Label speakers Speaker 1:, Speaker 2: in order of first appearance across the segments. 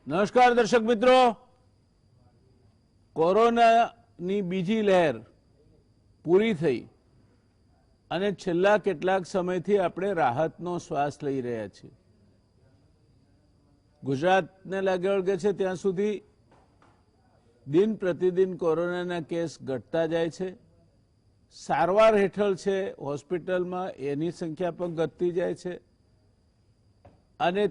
Speaker 1: નમસ્કાર દર્શક મિત્રો, કોરોનાની બીજી લહેર પૂરી થઈ અને છેલ્લા કેટલાક સમયથી આપણે રાહતનો શ્વાસ લઈ રહ્યા છીએ. ગુજરાતને લાગે વળગે છે ત્યાં સુધી દિન પ્રતિદિન કોરોનાના કેસ ઘટતા જાય છે. સારવાર હેઠળ છે હોસ્પિટલમાં એની સંખ્યા પણ ઘટતી જાય છે. અને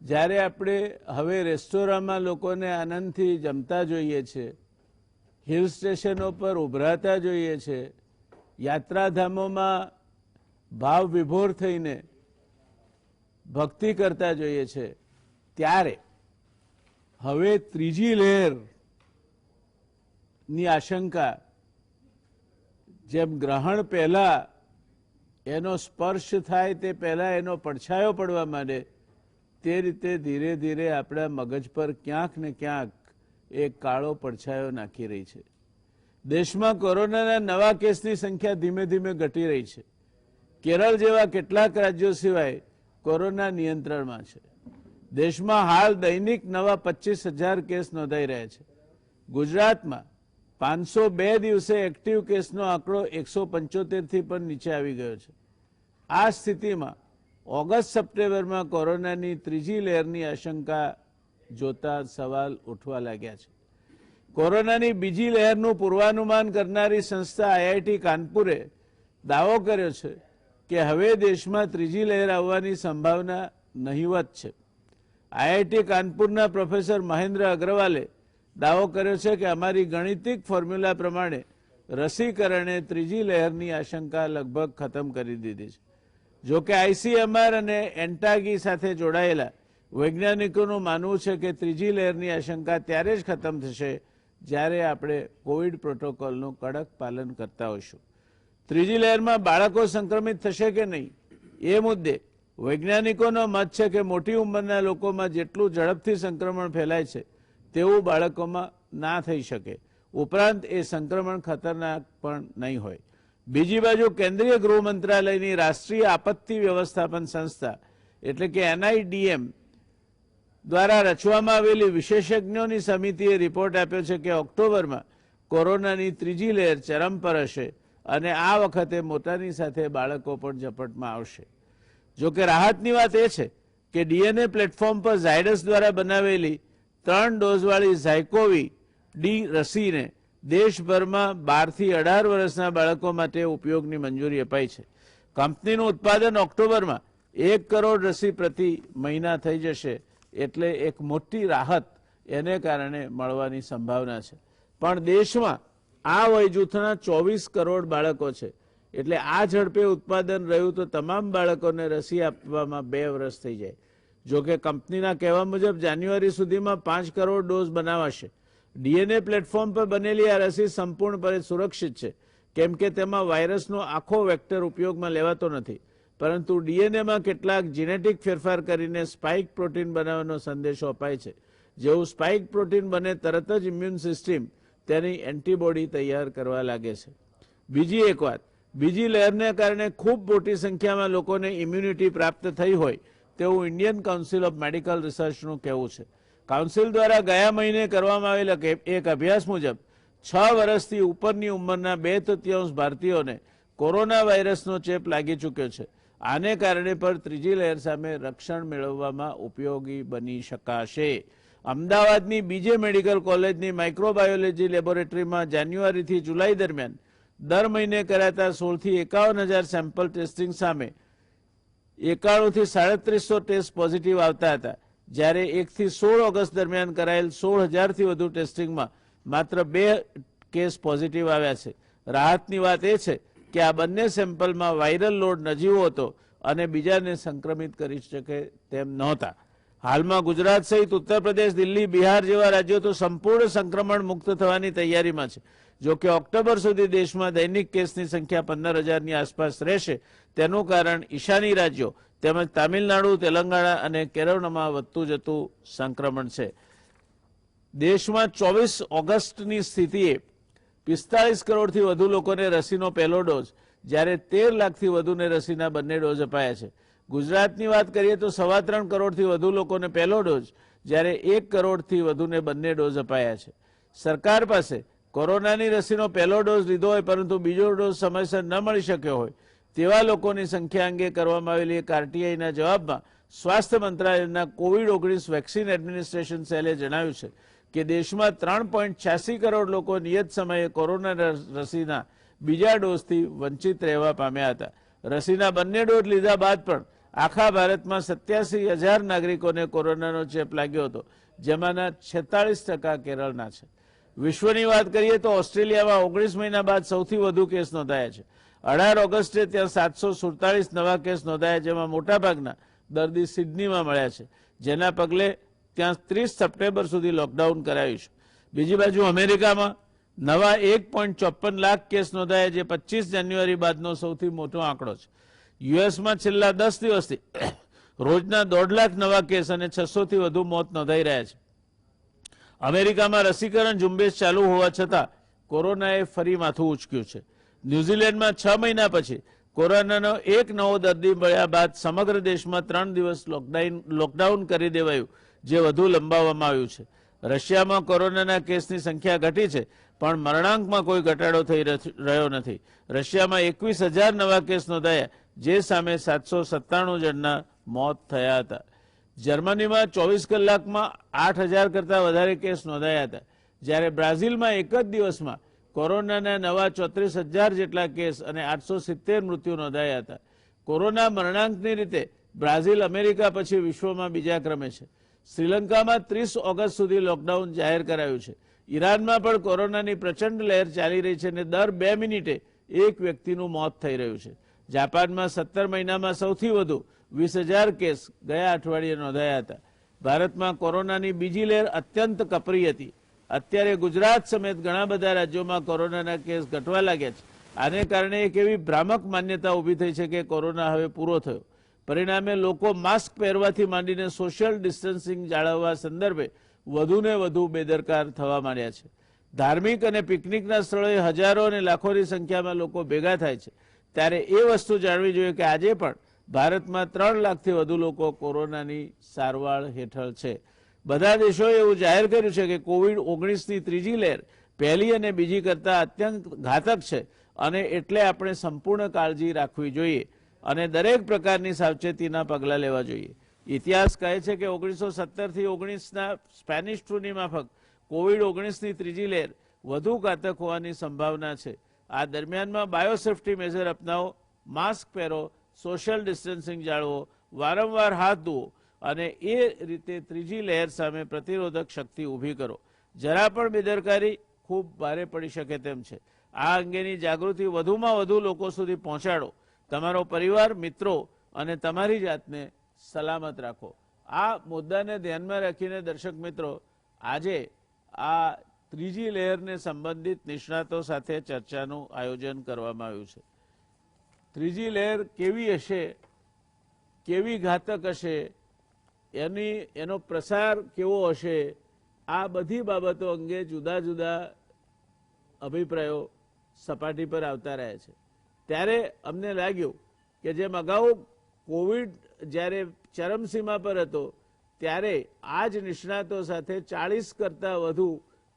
Speaker 1: જ્યારે આપણે હવે રેસ્ટોરાંમાં લોકોને આનંદથી જમતા જોઈએ છે, હિલ સ્ટેશનો પર ઉભરાતા જોઈએ છે, યાત્રાધામોમાં ભાવ વિભોર થઈને ભક્તિ કરતા જોઈએ છે, ત્યારે હવે ત્રીજી લહેરની આશંકા જેમ ગ્રહણ પહેલા એનો સ્પર્શ થાય તે પહેલા એનો પડછાયો પડવા માંડે તે રીતે ધીરે ધીરે આપણા મગજ પર ક્યાંક ને ક્યાંક એક કાળો પડછાયો નાખી રહી છે. દેશમાં કોરોનાના નવા કેસની સંખ્યા ધીમે ધીમે ઘટી રહી છે. કેરળ જેવા કેટલાક રાજ્યો સિવાય કોરોના નિયંત્રણમાં છે. દેશમાં હાલ દૈનિક નવા 25,000 કેસ નોંધાઈ રહ્યા છે. ગુજરાતમાં 502 દિવસે એક્ટિવ કેસનો આંકડો 175થી પણ નીચે આવી ગયો છે. આ સ્થિતિમાં ઓગસ્ટ સપ્ટેમ્બરમાં કોરોનાની ત્રીજી લહેરની આશંકા જોતા સવાલ ઉઠવા લાગ્યા છે. કોરોનાની બીજી લહેરનું પૂર્વાનુમાન કરનારી સંસ્થા આઈઆઈટી કાનપુરે દાવો કર્યો છે કે હવે દેશમાં ત્રીજી લહેર આવવાની સંભાવના નહીવત છે. આઈઆઈટી કાનપુરના પ્રોફેસર મહેન્દ્ર અગ્રવાલે દાવો કર્યો છે કે અમારી ગણિતિક ફોર્મ્યુલા પ્રમાણે રસીકરણે ત્રીજી લહેરની આશંકા લગભગ ખતમ કરી દીધી છે. જોકે આઈસીએમઆર અને એન્ટાગી સાથે જોડાયેલા વૈજ્ઞાનિકોનું માનવું છે કે ત્રીજી લહેરની આશંકા ત્યારે જ ખતમ થશે જ્યારે આપણે કોવિડ પ્રોટોકોલનું કડક પાલન કરતા હોઈશું. ત્રીજી લહેરમાં બાળકો સંક્રમિત થશે કે નહીં એ મુદ્દે વૈજ્ઞાનિકોનો મત છે કે મોટી ઉંમરના લોકોમાં જેટલું ઝડપથી સંક્રમણ ફેલાય છે તેવું બાળકોમાં ના થઈ શકે. ઉપરાંત એ સંક્રમણ ખતરનાક પણ નહીં હોય. બીજી બાજુ કેન્દ્રીય ગૃહ મંત્રાલયની રાષ્ટ્રીય આપત્તિ વ્યવસ્થાપન સંસ્થા એટલે કે એનઆઈડીએમ દ્વારા રચવામાં આવેલી વિશેષજ્ઞોની સમિતિએ રિપોર્ટ આપ્યો છે કે ઓક્ટોબરમાં કોરોનાની ત્રીજી લહેર ચરમ પર હશે અને આ વખતે મોટાની સાથે બાળકો પણ ઝપટમાં આવશે. જોકે રાહતની વાત એ છે કે ડીએનએ પ્લેટફોર્મ પર ઝાયડસ દ્વારા બનાવેલી 3 ડોઝવાળી ઝાયકોવી ડી રસીને દેશભરમાં 12 થી 18 વર્ષના બાળકો માટે ઉપયોગની મંજૂરી અપાઈ છે. કંપનીનું ઉત્પાદન ઓક્ટોબરમાં 1 કરોડ રસી પ્રતિ મહિના થઈ જશે એટલે એક મોટી રાહત એને કારણે મળવાની સંભાવના છે. પણ દેશમાં આ વયજૂથના 24 કરોડ બાળકો છે એટલે આ ઝડપે ઉત્પાદન રહ્યું તો તમામ બાળકોને રસી આપવામાં 2 વર્ષ થઈ જાય. જોકે કંપનીના કહેવા મુજબ જાન્યુઆરી સુધીમાં 5 કરોડ ડોઝ બનાવાશે. ડીએનએ પ્લેટફોર્મ પર બનેલી આ રસી સંપૂર્ણપણે સુરક્ષિત છે કેમ કે તેમાં વાયરસનો આખો વેક્ટર ઉપયોગમાં લેવાતો નથી, પરંતુ ડીએનએમાં કેટલાક જીનેટિક ફેરફાર કરીને સ્પાઇક પ્રોટીન બનાવવાનો સંદેશો અપાય છે. જેવું સ્પાઇક પ્રોટીન બને તરત જ ઇમ્યુન સિસ્ટમ તેની એન્ટીબોડી તૈયાર કરવા લાગે છે. બીજી એક વાત, બીજી લહેરને કારણે ખૂબ મોટી સંખ્યામાં લોકોને ઇમ્યુનિટી પ્રાપ્ત થઈ હોય તેવું ઇન્ડિયન કાઉન્સિલ ઓફ મેડિકલ રિસર્ચનું કહેવું છે. કાઉન્સિલ દ્વારા ગયા મહિને કરવામાં આવેલા એક અભ્યાસ મુજબ 6 વર્ષથી ઉપરની ઉંમરના 2/3 ભારતીયોને કોરોના વાયરસનો ચેપ લાગી ચૂક્યો છે. આને કારણે પણ ત્રીજી લહેર સામે રક્ષણ મેળવવામાં ઉપયોગી બની શકાશે. અમદાવાદની બીજે મેડિકલ કોલેજની માઇક્રોબાયોલોજી લેબોરેટરીમાં જાન્યુઆરીથી જુલાઈ દરમિયાન દર મહિને કરાતા 16 થી 51,000 સેમ્પલ ટેસ્ટિંગ સામે 91 થી 3700 ટેસ્ટ પોઝિટિવ આવતા હતા. જ્યારે 1 થી 16 ઓગસ્ટ દરમિયાન કરાયેલ 16,000થી વધુ ટેસ્ટિંગમાં માત્ર 2 કેસ પોઝિટિવ આવ્યા છે. રાહતની વાત એ છે કે આ બંને સેમ્પલમાં વાયરલ લોડ નજીવો હતો અને બીજાને સંક્રમિત કરી શકે તેમ નહોતા. હાલમાં ગુજરાત સહિત ઉત્તર પ્રદેશ, દિલ્હી, બિહાર જેવા રાજ્યો તો સંપૂર્ણ સંક્રમણ મુક્ત થવાની તૈયારીમાં છે. જોકે ઓક્ટોબર સુધી દેશમાં દૈનિક કેસની સંખ્યા 15,000ની આસપાસ રહેશે. તેનું કારણ ઈશાની રાજ્યો તેમજ તામિલનાડુ, તેલંગાણા અને કેરળમાં વધતું જતું સંક્રમણ છે. દેશમાં 24 ઓગસ્ટની સ્થિતિએ 45 કરોડથી વધુ લોકોને રસીનો પહેલો ડોઝ, જ્યારે 13 લાખથી વધુને રસીના બંને ડોઝ અપાયા છે. ગુજરાતની વાત કરીએ તો 3.25 કરોડથી વધુ લોકોને પહેલો ડોઝ, જ્યારે 1 કરોડથી વધુને બંને ડોઝ અપાયા છે. સરકાર પાસે કોરોનાની રસીનો પહેલો ડોઝ લીધો હોય પરંતુ બીજો ડોઝ સમયસર ન મળી શક્યો હોય તેવા લોકોની સંખ્યા અંગે કરવામાં આવેલી એક આરટીઆઈના જવાબમાં સ્વાસ્થ્ય મંત્રાલયના કોવિડ-19 વેક્સિન એડમિનિસ્ટ્રેશન સેલે જણાવ્યું છે કે દેશમાં 3.86 કરોડ લોકો નિયત સમયે કોરોના રસીના બીજા ડોઝથી વંચિત રહેવા પામ્યા હતા. રસીના બંને ડોઝ લીધા બાદ પણ આખા ભારતમાં 87,000 નાગરિકોને કોરોનાનો ચેપ લાગ્યો હતો, જેમાંના 46% કેરળના છે. વિશ્વની વાત કરીએ તો ઓસ્ટ્રેલિયામાં 19 મહિના બાદ સૌથી વધુ કેસ નોંધાયા છે. 18 ઓગસ્ટે ત્યાં 747 નવા કેસ નોંધાયા, જેમાં મોટાભાગના દર્દી સિડનીમાં મળ્યા છે, જેના પગલે ત્યાં 30 સપ્ટેમ્બર સુધી લોકડાઉન કરાયું છે. બીજી બાજુ અમેરિકામાં નવા 1.54 લાખ કેસ નોંધાયા, જે 25 જાન્યુઆરી બાદનો સૌથી મોટો આંકડો છે. યુએસમાં છેલ્લા 10 દિવસથી રોજના 1.5 લાખ નવા કેસ અને 600 થી વધુ મોત નોંધાઈ રહ્યા છે. અમેરિકામાં રસીકરણ ઝુંબેશ ચાલુ હોવા છતાં કોરોનાએ ફરી માથું ઉંચક્યું છે. ન્યુઝીલેન્ડમાં 6 મહિના પછી કોરોનાનો એક નવો દર્દી મળ્યા બાદ સમગ્ર દેશમાં 3 દિવસ લોકડાઉન કરી દેવાયું, જે વધુ લંબાવવામાં આવ્યું છે. રશિયામાં કોરોનાના કેસની સંખ્યા ઘટી છે, પણ મરણાંકમાં કોઈ ઘટાડો થઈ રહ્યો નથી. રશિયામાં 21,000 નવા કેસ નોંધાયા, જે સામે 797 જણના મોત થયા હતા. જર્મનીમાં 24 કલાકમાં 8,000 કરતાં વધારે કેસ નોંધાયા હતા, જ્યારે બ્રાઝિલમાં એક જ દિવસમાં કોરોનાના નવા 34,000 જેટલા કેસ અને 870 મૃત્યુ નોંધાયા હતા. કોરોના મરણાંકની રીતે બ્રાઝિલ અમેરિકા પછી વિશ્વમાં બીજા ક્રમે છે. શ્રીલંકામાં 30 ઓગસ્ટ સુધી લોકડાઉન જાહેર કરાયું છે. ઈરાનમાં પણ કોરોનાની પ્રચંડ લહેર ચાલી રહી છે અને દર 2 મિનિટે એક વ્યક્તિનું મોત થઈ રહ્યું છે. જાપાનમાં 17 મહિનામાં સૌથી વધુ 20,000 કેસ ગયા અઠવાડિયે નોંધાયા હતા. ભારતમાં કોરોનાની બીજી લહેર અત્યંત કપરી હતી. અત્યારે ગુજરાત સમેત ઘણા બધા રાજ્યોમાં કોરોનાના કેસ ઘટવા લાગ્યા છે. આને કારણે એક એવી ભ્રામક માન્યતા ઊભી થઈ છે કે કોરોના હવે પૂરો થયો. પરિણામે લોકો માસ્ક પહેરવાથી માંડીને સોશિયલ ડિસ્ટન્સિંગ જાળવવા સંદર્ભે વધુને વધુ બેદરકાર થવા માંડ્યા છે. ધાર્મિક અને પિકનિકના સ્થળોએ હજારો અને લાખોની સંખ્યામાં લોકો ભેગા થાય છે, ત્યારે એ વસ્તુ જાણવી જોઈએ કે આજે પણ ભારતમાં 3 લાખથી વધુ લોકો કોરોનાની સારવાર હેઠળ છે. બધા દેશોએ એવું જાહેર કર્યું છે કે કોવિડ-19ની ત્રીજી લહેર પહેલી અને બીજી કરતાં અત્યંત ઘાતક છે અને એટલે આપણે સંપૂર્ણ કાળજી રાખવી જોઈએ અને દરેક પ્રકારની સાવચેતીના પગલાં લેવા જોઈએ. ઇતિહાસ કહે છે કે 1917થી 19ના સ્પેનિશ ફ્લૂની માફક કોવિડ-19ની ત્રીજી લહેર વધુ ઘાતક હોવાની સંભાવના છે. આ દરમિયાનમાં બાયોસેફ્ટી મેઝર અપનાવો, માસ્ક પહેરો, સોશિયલ ડિસ્ટન્સિંગ જાળવો, વારંવાર હાથ ધોવો અને એ રીતે ત્રીજી લહેર સામે પ્રતિરોધક શક્તિ ઊભી કરો. જરા પણ બેદરકારી ખૂબ ભારે પડી શકે તેમ છે. આ અંગેની જાગૃતિ વધુમાં વધુ લોકો સુધી પહોંચાડો. તમારો પરિવાર, મિત્રો અને તમારી જાતને સલામત રાખો. આ મુદ્દાને ધ્યાનમાં રાખીને દર્શક મિત્રો, આજે આ ત્રીજી લહેરને સંબંધિત નિષ્ણાતો સાથે ચર્ચાનું આયોજન કરવામાં આવ્યું છે. ત્રીજી લહેર કેવી હશે, કેવી ઘાતક હશે, એનો પ્રસાર કેવો હશે, આ બધી બાબતો અંગે જુદા જુદા અભિપ્રાયો સપાટી પર આવતા રહ્યા છે. ત્યારે અમને લાગ્યું કે જેમ અગાઉ કોવિડ જ્યારે ચરમસીમા પર હતો ત્યારે આ જ નિષ્ણાતો સાથે 40 કરતાં વધુ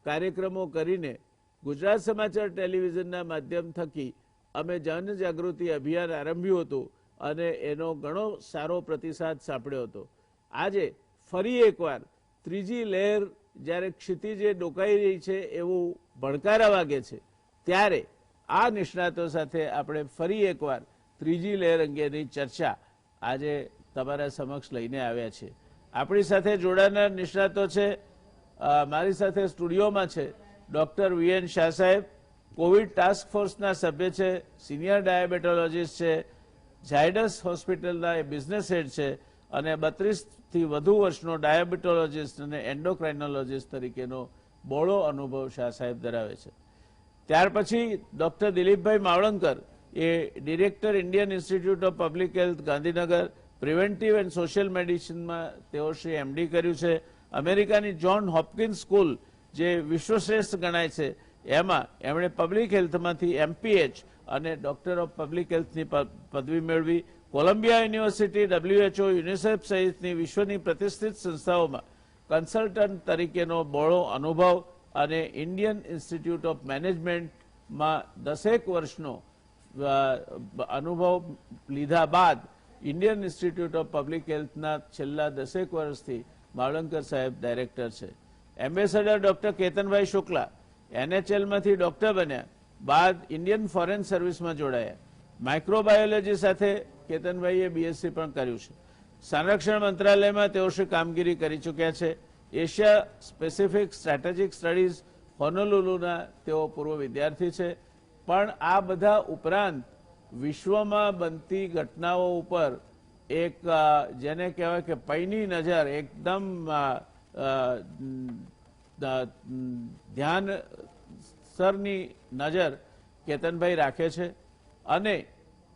Speaker 1: કાર્યક્રમો કરીને ગુજરાત સમાચાર ટેલિવિઝનના માધ્યમ થકી અમે જનજાગૃતિ અભિયાન આરંભ્યું હતું અને એનો ઘણો સારો પ્રતિસાદ સાંપડ્યો હતો. આજે ફરી એકવાર ત્રીજી લહેર જ્યારે ક્ષિતિજે ડોકાઈ રહી છે એવું ભણકારા વાગે છે, ત્યારે આ નિષ્ણાતો સાથે આપણે ફરી એકવાર ત્રીજી લહેર અંગેની ચર્ચા આજે તમારા સમક્ષ લઈને આવ્યા છીએ. આપણી સાથે જોડાનાર નિષ્ણાતો છે, મારી સાથે સ્ટુડિયોમાં છે ડૉક્ટર વીએન શાહ સાહેબ, કોવિડ ટાસ્ક ફોર્સના સભ્ય છે, સિનિયર ડાયાબેટોલોજીસ્ટ છે, ઝાયડસ હોસ્પિટલના એ બિઝનેસ હેડ છે અને 32થી વધુ વર્ષનો ડાયાબેટોલોજીસ્ટ અને એન્ડોક્રાઇનોલોજીસ્ટ તરીકેનો બહોળો અનુભવ શાહ સાહેબ ધરાવે છે. ત્યાર પછી ડૉક્ટર દિલીપભાઈ માવળંકર, એ director Indian Institute of Public Health Gandhinagar, preventive and social મેડિસિનમાં તેઓ શ્રી એમડી કર્યું છે. અમેરિકાની જ્હોન હોપકિન્સ સ્કૂલ જે વિશ્વશ્રેષ્ઠ ગણાય છે એમાં એમણે પબ્લિક હેલ્થમાંથી MPH અને ડૉક્ટર ઓફ પબ્લિક હેલ્થની પદવી મેળવી. કોલંબિયા યુનિવર્સિટી, WHO, યુનિસેફ સહિતની વિશ્વની પ્રતિષ્ઠિત સંસ્થાઓમાં કન્સલ્ટન્ટ તરીકેનો બહોળો અનુભવ અને ઇન્ડિયન ઇન્સ્ટિટ્યૂટ ઓફ મેનેજમેન્ટમાં 10 વર્ષનો અનુભવ લીધા બાદ ઇન્ડિયન ઇન્સ્ટિટ્યૂટ ઓફ પબ્લિક હેલ્થના છેલ્લા 10 વર્ષથી માવલંકર સાહેબ ડાયરેક્ટર છે. એમ્બેસેડર ડોક્ટર કેતનભાઈ શુક્લા NHLમાંથી ડોક્ટર બન્યા બાદ ઇન્ડિયન ફોરેન સર્વિસમાં જોડાયા. માઇક્રોબાયોલોજી સાથે કેતનભાઈએ BSc પણ કર્યું છે. સંરક્ષણ મંત્રાલયમાં તેઓ કામગીરી કરી ચૂક્યા છે. એશિયા સ્પેસિફિક સ્ટ્રેટેજિક સ્ટડીઝ હોનોલુલુના તેઓ પૂર્વ વિદ્યાર્થી છે. પણ આ બધા ઉપરાંત વિશ્વમાં બનતી ઘટનાઓ ઉપર એક જેને કહેવાય કે પૈની નજર, એકદમ ધ્યાનસરની નજર કેતનભાઈ રાખે છે અને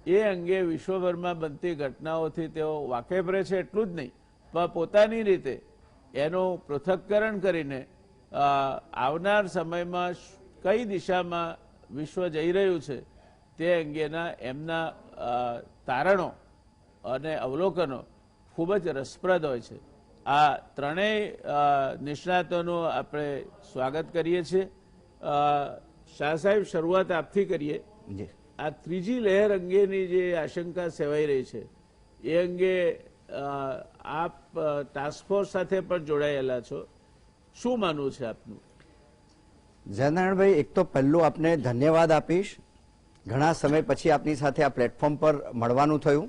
Speaker 1: એ અંગે વિશ્વભરમાં બનતી ઘટનાઓથી તેઓ વાકેફ રહે છે. એટલું જ નહીં, પણ પોતાની રીતે એનું પૃથક્કરણ કરીને આવનાર સમયમાં કઈ દિશામાં વિશ્વ જઈ રહ્યું છે તે અંગેના એમના તારણો અને અવલોકનો ખૂબ જ રસપ્રદ હોય છે. આ ત્રણેય નિષ્ણાતોનું આપણે સ્વાગત કરીએ છીએ. શાહ સાહેબ, શરૂઆત આપથી કરીએ. આ ત્રીજી લહેર અંગેની જે આશંકા સેવાઈ રહી છે એ અંગે આપ ટાસ્ક ફોર્સ સાથે પણ જોડાયેલા છો, શું માનવું છે આપનું?
Speaker 2: જયનારાયણભાઈ, એક તો પહેલું આપને ધન્યવાદ આપીશ. ઘણા સમય પછી આપની સાથે આ પ્લેટફોર્મ પર મળવાનું થયું.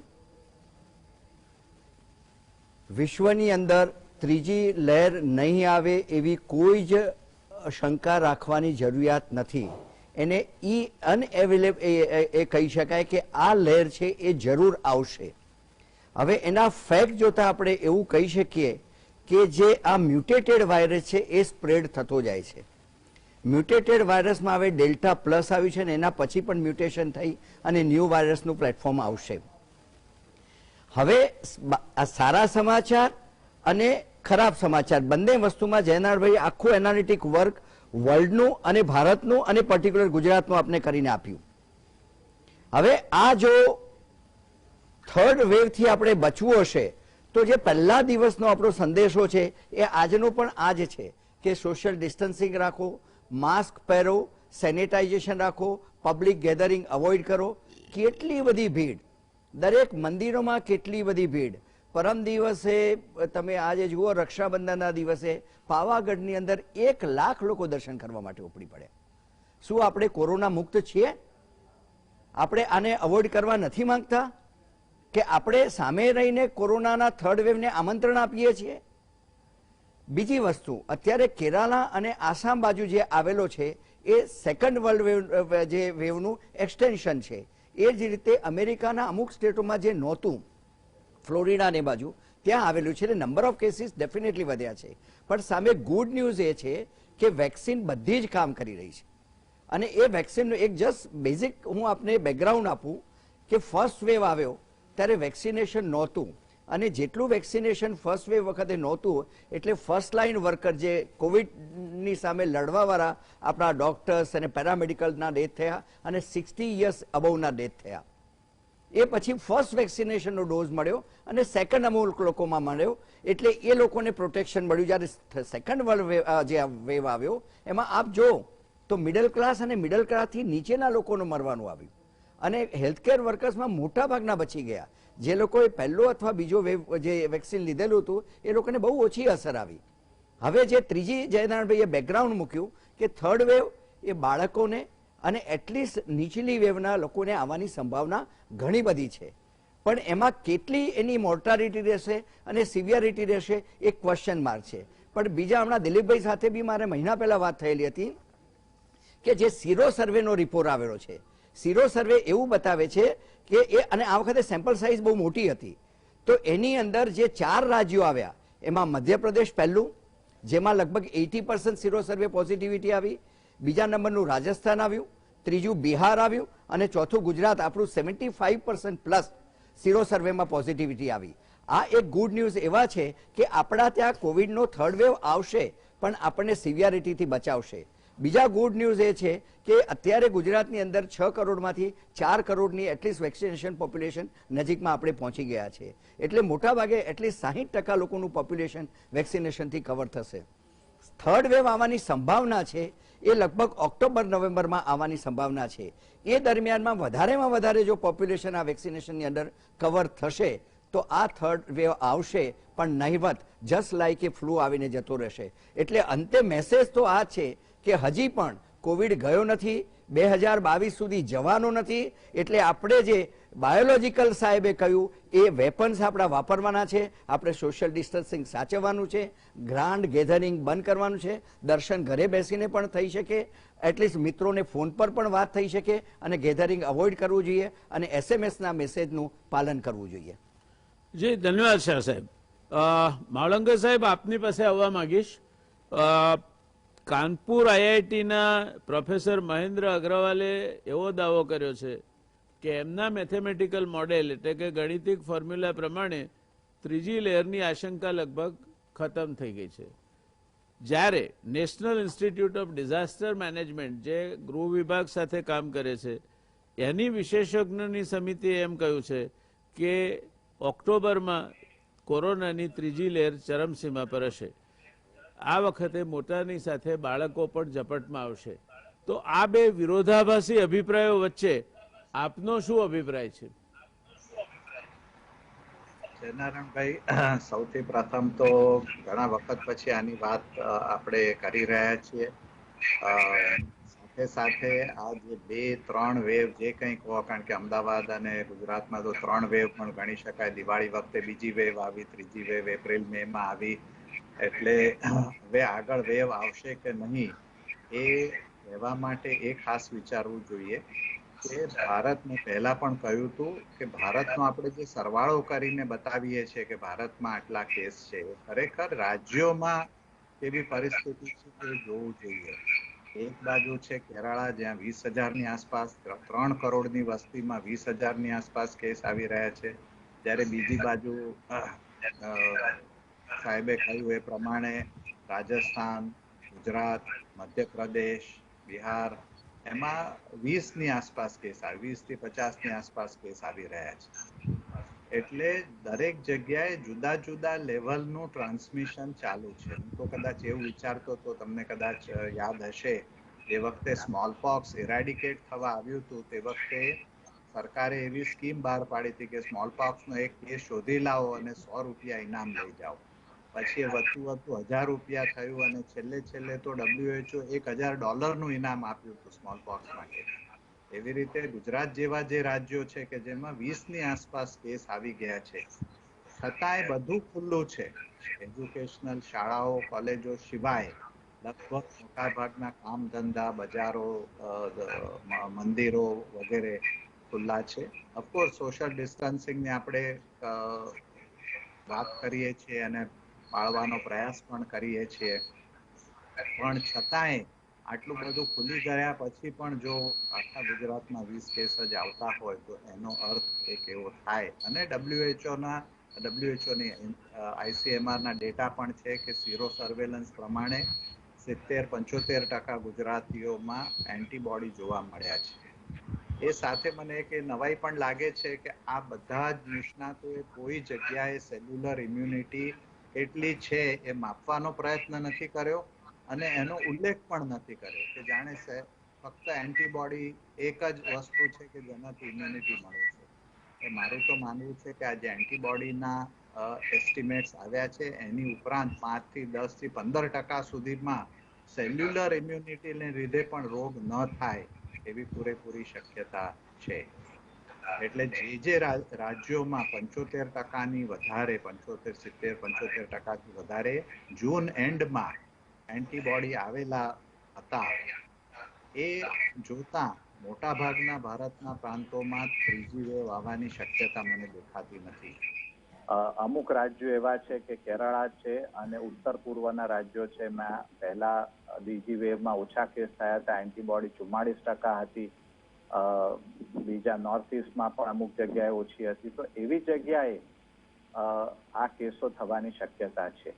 Speaker 2: વિશ્વની અંદર ત્રીજી લહેર નહીં આવે એવી કોઈ જ શંકા રાખવાની જરૂરિયાત નથી. એને એ કહી શકાય કે આ લહેર છે એ જરૂર આવશે. હવે એના ફેક્ટ જોતા આપણે એવું કહી શકીએ કે જે આ મ્યુટેટેડ વાયરસ છે એ સ્પ્રેડ થતો જાય છે. મ્યુટેટેડ વાયરસમાં હવે ડેલ્ટા પ્લસ આવ્યું છે ને એના પછી પણ મ્યુટેશન થઈ અને ન્યૂ વાયરસનું પ્લેટફોર્મ આવશે. હવે આ સારા સમાચાર અને ખરાબ સમાચાર બંને વસ્તુમાં જયનારભાઈ આખું એનાલિટિક વર્ક વર્લ્ડનું અને ભારતનું અને પર્ટિક્યુલર ગુજરાતનું આપણે કરીને આપ્યું. હવે આ જો થર્ડ વેવથી આપણે બચવું હશે તો જે પહેલા દિવસનો આપણો સંદેશો છે એ આજનો પણ આ જ છે કે સોશિયલ ડિસ્ટન્સિંગ રાખો, માસ્ક પહેરો, સેનિટાઇઝેશન રાખો, પબ્લિક ગેધરિંગ અવોઇડ કરો. કેટલી બધી ભીડ, દરેક મંદિરોમાં કેટલી બધી ભીડ. પરમ દિવસે તમે આજે જુઓ, રક્ષાબંધનના દિવસે પાવાગઢની અંદર 1 લાખ લોકો દર્શન કરવા માટે ઉપડી પડ્યા. શું આપણે કોરોના મુક્ત છીએ? આપણે આને અવોઇડ કરવા નથી માંગતા કે આપણે સામે રહીને કોરોનાના થર્ડ વેવને આમંત્રણ આપીએ છીએ? બીજી વસ્તુ, અત્યારે કેરાલા અને આસામ બાજુ જે આવેલો છે એ સેકન્ડ વર્લ્ડ વેવ જે વેવનું એક્સટેન્શન છે. એ જ રીતે અમેરિકાના અમુક સ્ટેટોમાં જે નહોતું, ફ્લોરિડા ને બાજુ ત્યાં આવેલું છે. એટલે નંબર ઓફ કેસીસ ડેફિનેટલી વધ્યા છે. પણ સામે ગુડ ન્યૂઝ એ છે કે વેક્સિન બધી જ કામ કરી રહી છે. અને એ વેક્સિનનું એક જસ્ટ બેઝિક હું આપને બેકગ્રાઉન્ડ આપું કે ફર્સ્ટ વેવ આવ્યો ત્યારે વેક્સિનેશન નહોતું અને જેટલું વેક્સિનેશન ફર્સ્ટ વેવ વખતે નહોતું એટલે ફર્સ્ટ લાઇન વર્કર જે કોવિડની સામે લડવાવાળા આપણા ડોક્ટર્સ અને પેરામેડિકલના ડેથ થયા અને 60 યર્સ અબવના ડેથ થયા. એ પછી ફર્સ્ટ વેક્સિનેશનનો ડોઝ મળ્યો અને સેકન્ડ અમુક લોકોમાં મળ્યો એટલે એ લોકોને પ્રોટેક્શન મળ્યું. જ્યારે સેકન્ડ વર્લ્ડ જે વેવ આવ્યો એમાં આપ જો તો મિડલ ક્લાસ અને મિડલ ક્લાસથી નીચેના લોકોનું મરવાનું આવ્યું અને હેલ્થકેર વર્કર્સમાં મોટા ભાગના બચી ગયા. જે લોકોએ પહેલો અથવા બીજો વેવ જે વેક્સિન લીધેલું હતું એ લોકોને બહુ ઓછી અસર આવી. હવે જે ત્રીજી જયનારાયણભાઈએ બેકગ્રાઉન્ડ મૂક્યું કે થર્ડ વેવ એ બાળકોને અને એટલીસ્ટ નીચલી વેવના લોકોને આવવાની સંભાવના ઘણી બધી છે. પણ એમાં કેટલી એની મોર્ટાલિટી રહેશે અને સિવિયરિટી રહેશે એ ક્વેશ્ચન માર્ક છે. પણ બીજા હમણાં દિલીપભાઈ સાથે બી મારે મહિના પહેલા વાત થયેલી હતી કે જે સીરો સર્વેનો રિપોર્ટ આવેલો છે. સીરો સર્વે એવું બતાવે છે કે એ અને આ વખતે સેમ્પલ સાઇઝ બહુ મોટી હતી તો એની અંદર જે 4 રાજ્યો આવ્યા એમાં મધ્યપ્રદેશ પહેલું, જેમાં લગભગ 80% સીરો સર્વે પોઝિટિવિટી આવી. બીજા નંબરનું રાજસ્થાન આવ્યું, ત્રીજું બિહાર આવ્યું અને ચોથું ગુજરાત. આપણું 75% પ્લસ સીરો સર્વેમાં પોઝિટિવિટી આવી. આ એક ગુડ ન્યૂઝ એવા છે કે આપણા ત્યાં કોવિડનો થર્ડ વેવ આવશે પણ આપણને સિવિયરિટીથી બચાવશે. બીજા ગુડ ન્યૂઝ એ છે કે અત્યારે ગુજરાતની અંદર 6 કરોડમાંથી 4 કરોડની એટલીસ્ટ વેક્સિનેશન પોપ્યુલેશન નજીકમાં આપણે પહોંચી ગયા છે. એટલે મોટાભાગે એટલીસ્ટ 60% લોકોનું પોપ્યુલેશન વેક્સિનેશનથી કવર થશે. થર્ડ વેવ આવવાની સંભાવના છે એ લગભગ ઓક્ટોબર નવેમ્બરમાં આવવાની સંભાવના છે. એ દરમિયાનમાં વધારે જો પોપ્યુલેશન આ વેક્સિનેશનની અંદર કવર થશે તો આ થર્ડ વેવ આવશે, પણ નહીવત જસ્ટ લાઈક એ ફ્લૂ આવીને જતો રહેશે. એટલે અંતે મેસેજ તો આ છે કે હજી પણ કોવિડ ગયો નથી, 2022 સુધી જવાનો નથી. એટલે આપણે જે બાયોલોજીકલ સાહેબે કહ્યું એ વેપન્સ આપણા વાપરવાના છે. આપણે સોશિયલ ડિસ્ટન્સિંગ સાચવવાનું છે, ગ્રાન્ડ ગેધરિંગ બંધ કરવાનું છે, દર્શન ઘરે બેસીને પણ થઈ શકે, એટલીસ્ટ મિત્રોને ફોન પર પણ વાત થઈ શકે, અને ગેધરિંગ અવોઇડ કરવું જોઈએ, અને એસએમએસના મેસેજનું પાલન કરવું જોઈએ.
Speaker 1: જી ધન્યવાદ શાહ સાહેબ. માવલંકર સાહેબ, આપની પાસે આવવા માંગીશ. કાનપુર આઈઆઈટીના પ્રોફેસર મહેન્દ્ર અગ્રવાલે એવો દાવો કર્યો છે કે એમના મેથેમેટિકલ મોડેલ એટલે કે ગણિતિક ફોર્મ્યુલા પ્રમાણે ત્રીજી લહેરની આશંકા લગભગ ખતમ થઈ ગઈ છે, જ્યારે national institute of disaster management જે ગૃહ વિભાગ સાથે કામ કરે છે એની વિશેષજ્ઞોની સમિતિએ એમ કહ્યું છે કે ઓક્ટોબરમાં કોરોનાની ત્રીજી લહેર ચરમસીમા પર હશે. આ વખતે મોટાની સાથે બાળકો પણ ઝપટમાં આવશે. તો આ બે વિરોધાભાસી અભિપ્રાયો વચ્ચે આપનો શું અભિપ્રાય છે?
Speaker 3: નારાયણભાઈ, સૌથી પ્રથમ તો ઘણા વખત પછી આની વાત આપણે કરી રહ્યા છીએ. સાથે સાથે આ જે 2-3 વેવ જે કંઈ કહો, કારણ કે અમદાવાદ અને ગુજરાતમાં તો 3 વેવ પણ ગણી શકાય. દિવાળી વખતે બીજી વેવ આવી, ત્રીજી વેવ એપ્રિલ મે માં આવી. એટલે હવે આગળ વેવ આવશે કે નહીં એ કહેવા માટે એ ખાસ વિચારવું જોઈએ કે ભારતને પહેલા પણ કહ્યું હતું કે ભારતનો આપણે જે સરવાળો કરીને બતાવીએ છીએ કે ભારતમાં આટલા કેસ છે, ખરેખર રાજ્યોમાં કેવી પરિસ્થિતિ છે તે જોવું જોઈએ. એક બાજુ છે કેરળા, જ્યાં 20,000ની આસપાસ, 3 કરોડની વસ્તીમાં 20,000ની આસપાસ કેસ આવી રહ્યા છે, જ્યારે બીજી બાજુ સાહેબે કહ્યું એ પ્રમાણે રાજસ્થાન, ગુજરાત, મધ્યપ્રદેશ, બિહાર એમાં 20ની આસપાસ કેસ આવે, 20થી 50ની આસપાસ કેસ આવી રહ્યા છે. એટલે દરેક જગ્યાએ જુદા જુદા લેવલનું ટ્રાન્સમિશન ચાલુ છે. હું તો કદાચ એવું વિચારતો તો, તમને કદાચ યાદ હશે, જે વખતે સ્મોલ પોક્સ ઇરેડિકેટ થવા આવ્યું હતું તે વખતે સરકારે એવી સ્કીમ બહાર પાડી હતી કે સ્મોલ પોક્સનો એક કેસ શોધી લાવો અને 100 રૂપિયા ઇનામ લઈ જાઓ. પછી વધતું $1,000 થયું અને છેલ્લે તો WHO $1,000નું ઇનામ આપ્યું હતું સ્મોલ પોક્સ માટે. એવી રીતે ગુજરાત જેવા જે રાજ્યો છે કે જેમાં 20ની આસપાસ કેસ આવી ગયા છે, છતાંય બધું ખુલ્લું છે. એજ્યુકેશનલ શાળાઓ, કોલેજો સિવાય લગભગ મોટા ભાગના કામ ધંધા, બજારો, મંદિરો વગેરે ખુલ્લા છે. ઓફકોર્સ સોશિયલ ડિસ્ટન્સિંગની આપણે વાત કરીએ છીએ અને પાળવાનો પ્રયાસ પણ કરીએ છીએ, પણ છતાંય આટલું બધું ખુલી ગયા પછી પણ જો આખા ગુજરાતમાં 20 કેસ જ આવતા હોય તો એનો અર્થ એક એવો થાય. અને WHOની ICMRના ડેટા પણ છે કે ઝીરો સર્વેલન્સ પ્રમાણે 70-75% ગુજરાતીઓમાં એન્ટીબોડી જોવા મળ્યા છે. એ સાથે મને એક નવાઈ પણ લાગે છે કે આ બધા જ નિષ્ણાતોએ કોઈ જગ્યાએ સેલ્યુલર ઇમ્યુનિટી કેટલી છે એ માપવાનો પ્રયત્ન નથી કર્યો અને એનો ઉલ્લેખ પણ નથી કર્યો કે જાણે ફક્ત એન્ટીબોડી એક જ વસ્તુ છે કે જેનાથી ઇમ્યુનિટી મળે છે. એ મારું તો માનવું છે કે આ જે એન્ટીબોડીના એસ્ટિમેટ્સ આવ્યા છે એની ઉપરાંત 5થી 10થી 15% સુધીમાં સેલ્યુલર ઇમ્યુનિટીને લીધે પણ રોગ ન થાય એવી પૂરેપૂરી શક્યતા છે. એટલે જે રાજ્યોમાં 75%ની વધારે, 75% વધારે જૂન એન્ડમાં એન્ટીબોડી આવેલા હતા, એ જોતા મોટા ભાગના ભારતના પ્રાંતોમાં ત્રીજી વેવ આવવાની શક્યતા મને દેખાતી નથી.
Speaker 4: અમુક રાજ્યો એવા છે કે કેરળા છે અને ઉત્તર પૂર્વના રાજ્યો છે, એમાં પહેલા બીજી વેવમાં ઓછા કેસ થયા હતા, એન્ટીબોડી 44% હતી. બીજા નોર્થ ઇસ્ટમાં પણ અમુક જગ્યાએ ઓછી હતી. તો એવી જગ્યાએ આ કેસો થવાની શક્યતા છે.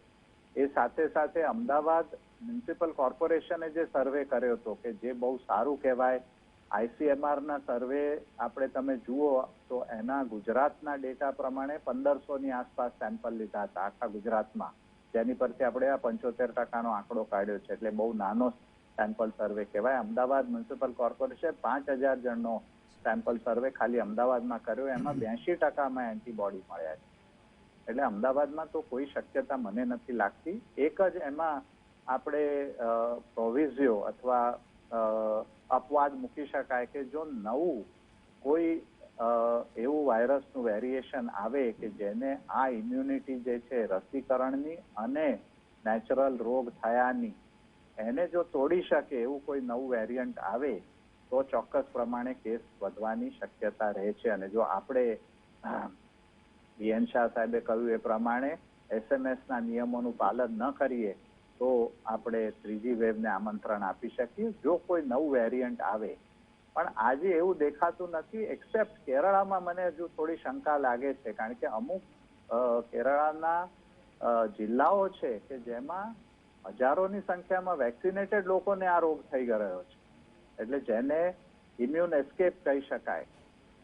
Speaker 4: એ સાથે સાથે અમદાવાદ મ્યુનિસિપલ કોર્પોરેશને જે સર્વે કર્યો હતો કે જે બહુ સારું કહેવાય, ICMR ના સર્વે આપણે તમે જુઓ તો એના ગુજરાતના ડેટા પ્રમાણે 1500 ની આસપાસ સેમ્પલ લીધા હતા આખા ગુજરાતમાં, જેની પરથી આપણે આ 75% આંકડો કાઢ્યો છે, એટલે બહુ નાનો સેમ્પલ સર્વે કહેવાય. અમદાવાદ મ્યુનિસિપલ કોર્પોરેશન 5000 જણનો સેમ્પલ સર્વે ખાલી અમદાવાદમાં કર્યો, એમાં 82% એન્ટીબોડી મળ્યા છે. એટલે અમદાવાદમાં તો કોઈ શક્યતા મને નથી લાગતી. એક જ એમાં આપણે પ્રોવિઝિયો અથવા અપવાદ મૂકી શકાય કે જો નવું કોઈ એવું વાયરસનું વેરિએશન આવે કે જેને આ ઇમ્યુનિટી જે છે રસીકરણની અને નેચરલ રોગ થયાની એને જો તોડી શકે એવું કોઈ નવું વેરિયન્ટ આવે તો ચોક્કસ પ્રમાણે કેસ વધવાની શક્યતા રહે છે. અને જો આપણે બીએન શાહ સાહેબે કહ્યું એ પ્રમાણે SMS ના નિયમોનું પાલન ન કરીએ તો આપણે ત્રીજી વેવને આમંત્રણ આપી શકીએ જો કોઈ નવું વેરિયન્ટ આવે. પણ આજે એવું દેખાતું નથી, એક્સેપ્ટ કેરળામાં મને હજુ થોડી શંકા લાગે છે, કારણ કે અમુક કેરળાના જિલ્લાઓ છે કે જેમાં હજારોની સંખ્યામાં વેક્સિનેટેડ લોકોને આ રોગ થઈ ગયો છે, એટલે જેને ઇમ્યુન એસ્કેપ કહી શકાય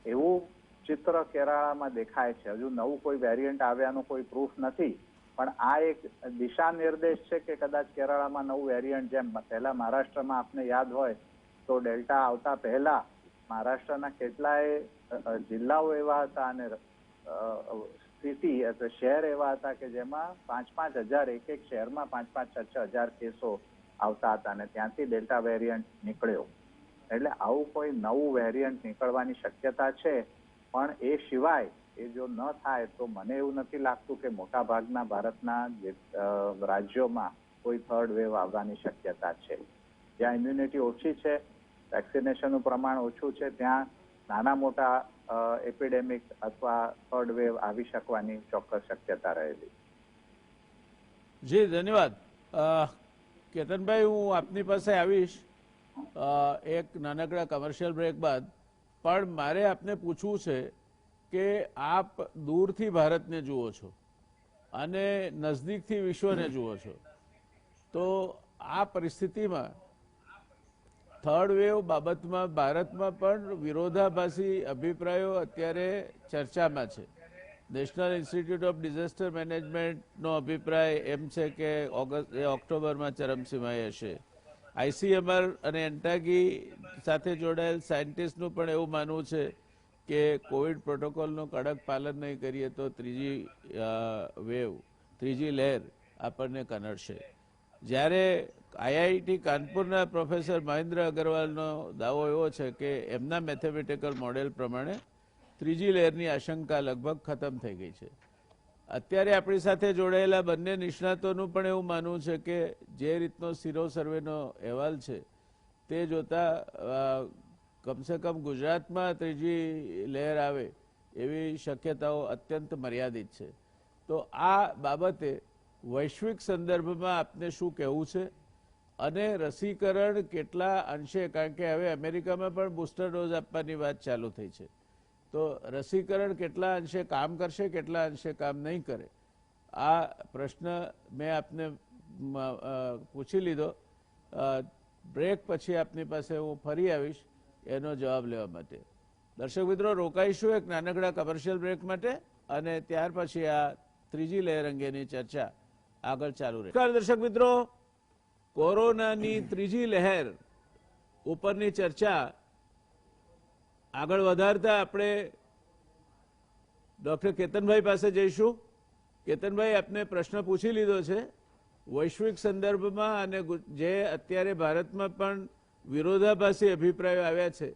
Speaker 4: એવું ચિત્ર કેરળામાં દેખાય છે. હજુ નવું કોઈ વેરિયન્ટ આવ્યાનો કોઈ પ્રૂફ નથી, પણ આ એક દિશા નિર્દેશ છે કે કદાચ કેરળામાં નવું વેરિયન્ટ, જેમ પહેલા મહારાષ્ટ્રમાં આપને યાદ હોય તો ડેલ્ટા આવતા પહેલા મહારાષ્ટ્રના કેટલાય જિલ્લાઓ એવા હતા અને સિટી અથવા શહેર એવા હતા કે જેમાં 5,000 એક શહેરમાં 5,000-6,000 કેસો આવતા હતા અને ત્યાંથી ડેલ્ટા વેરિયન્ટ નીકળ્યો. એટલે આવું કોઈ નવું વેરિયન્ટ નીકળવાની શક્યતા છે, પણ એ સિવાય એ જો ન થાય તો મને એવું નથી લાગતું કે મોટા ભાગના ભારતના રાજ્યોમાં કોઈ થર્ડ વેવ આવવાની શક્યતા છે. જ્યાં ઇમ્યુનિટી ઓછી છે, વેક્સિનેશનનું પ્રમાણ ઓછું છે, ત્યાં નાના મોટા એપિડેમિક અથવા થર્ડ વેવ આવી શકવાની ચોક્કસ શક્યતા રહેલી.
Speaker 1: જી ધન્યવાદ. કેતનભાઈ, હું આપની પાસે આવીશ એક નાનકડા કમર્શિયલ બ્રેક બાદ, પણ મારે આપને પૂછવું છે કે આપ દૂરથી ભારતને જુઓ છો અને નજદીકથી વિશ્વને જુઓ છો, તો આ પરિસ્થિતિમાં થર્ડ વેવ બાબતમાં ભારતમાં પણ વિરોધાભાસી અભિપ્રાયો અત્યારે ચર્ચામાં છે. નેશનલ ઇન્સ્ટિટ્યૂટ ઓફ ડિઝાસ્ટર મેનેજમેન્ટનો અભિપ્રાય એમ છે કે ઓક્ટોબરમાં ચરમસીમાએ હશે. ICMR અને એન્ટાગી સાથે જોડાયેલ સાયન્ટિસ્ટનું પણ એવું માનવું છે કે કોવિડ પ્રોટોકોલનું કડક પાલન નહીં કરીએ તો ત્રીજી લહેર આપણને કનડશે. જ્યારે IIT કાનપુરના પ્રોફેસર મહેન્દ્ર અગરવાલનો દાવો એવો છે કે એમના મેથેમેટિકલ મોડેલ પ્રમાણે ત્રીજી લહેરની આશંકા લગભગ ખતમ થઈ ગઈ છે. અત્યારે આપણી સાથે જોડાયેલા બંને નિષ્ણાતોનું પણ એવું માનવું છે કે જે રીતનો સીરો સર્વેનો અહેવાલ છે તે જોતા કમસે કમ ગુજરાતમાં ત્રીજી લહેર આવે એવી શક્યતાઓ અત્યંત મર્યાદિત છે. તો આ બાબતે વૈશ્વિક સંદર્ભમાં આપને શું કહેવું છે અને રસીકરણ કેટલા અંશે, કારણ કે હવે અમેરિકામાં પણ બુસ્ટર ડોઝ આપવાની વાત ચાલુ થઈ છે, તો રસીકરણ કેટલા અંશે કામ કરશે, કેટલા અંશે કામ નહીં કરે, આ પ્રશ્ન મેં આપને પૂછી લીધો. બ્રેક પછી આપની પાસે હું ફરી આવીશ એનો જવાબ લેવા માટે. દર્શક મિત્રો, રોકાઈશું એક નાનકડા કમર્શિયલ બ્રેક માટે અને ત્યાર પછી આ ત્રીજી લહેર અંગેની ચર્ચા આગળ ચાલુ રહે. દર્શક મિત્રો, કોરોનાની ત્રીજી લહેર ઉપરની ચર્ચા આગળ વધારતા આપણે ડોક્ટર કેતનભાઈ પાસે જઈશું. કેતનભાઈ, આપને પ્રશ્ન પૂછી લીધો છે વૈશ્વિક સંદર્ભમાં અને જે અત્યારે ભારતમાં પણ વિરોધાભાસી અભિપ્રાયો આવ્યા છે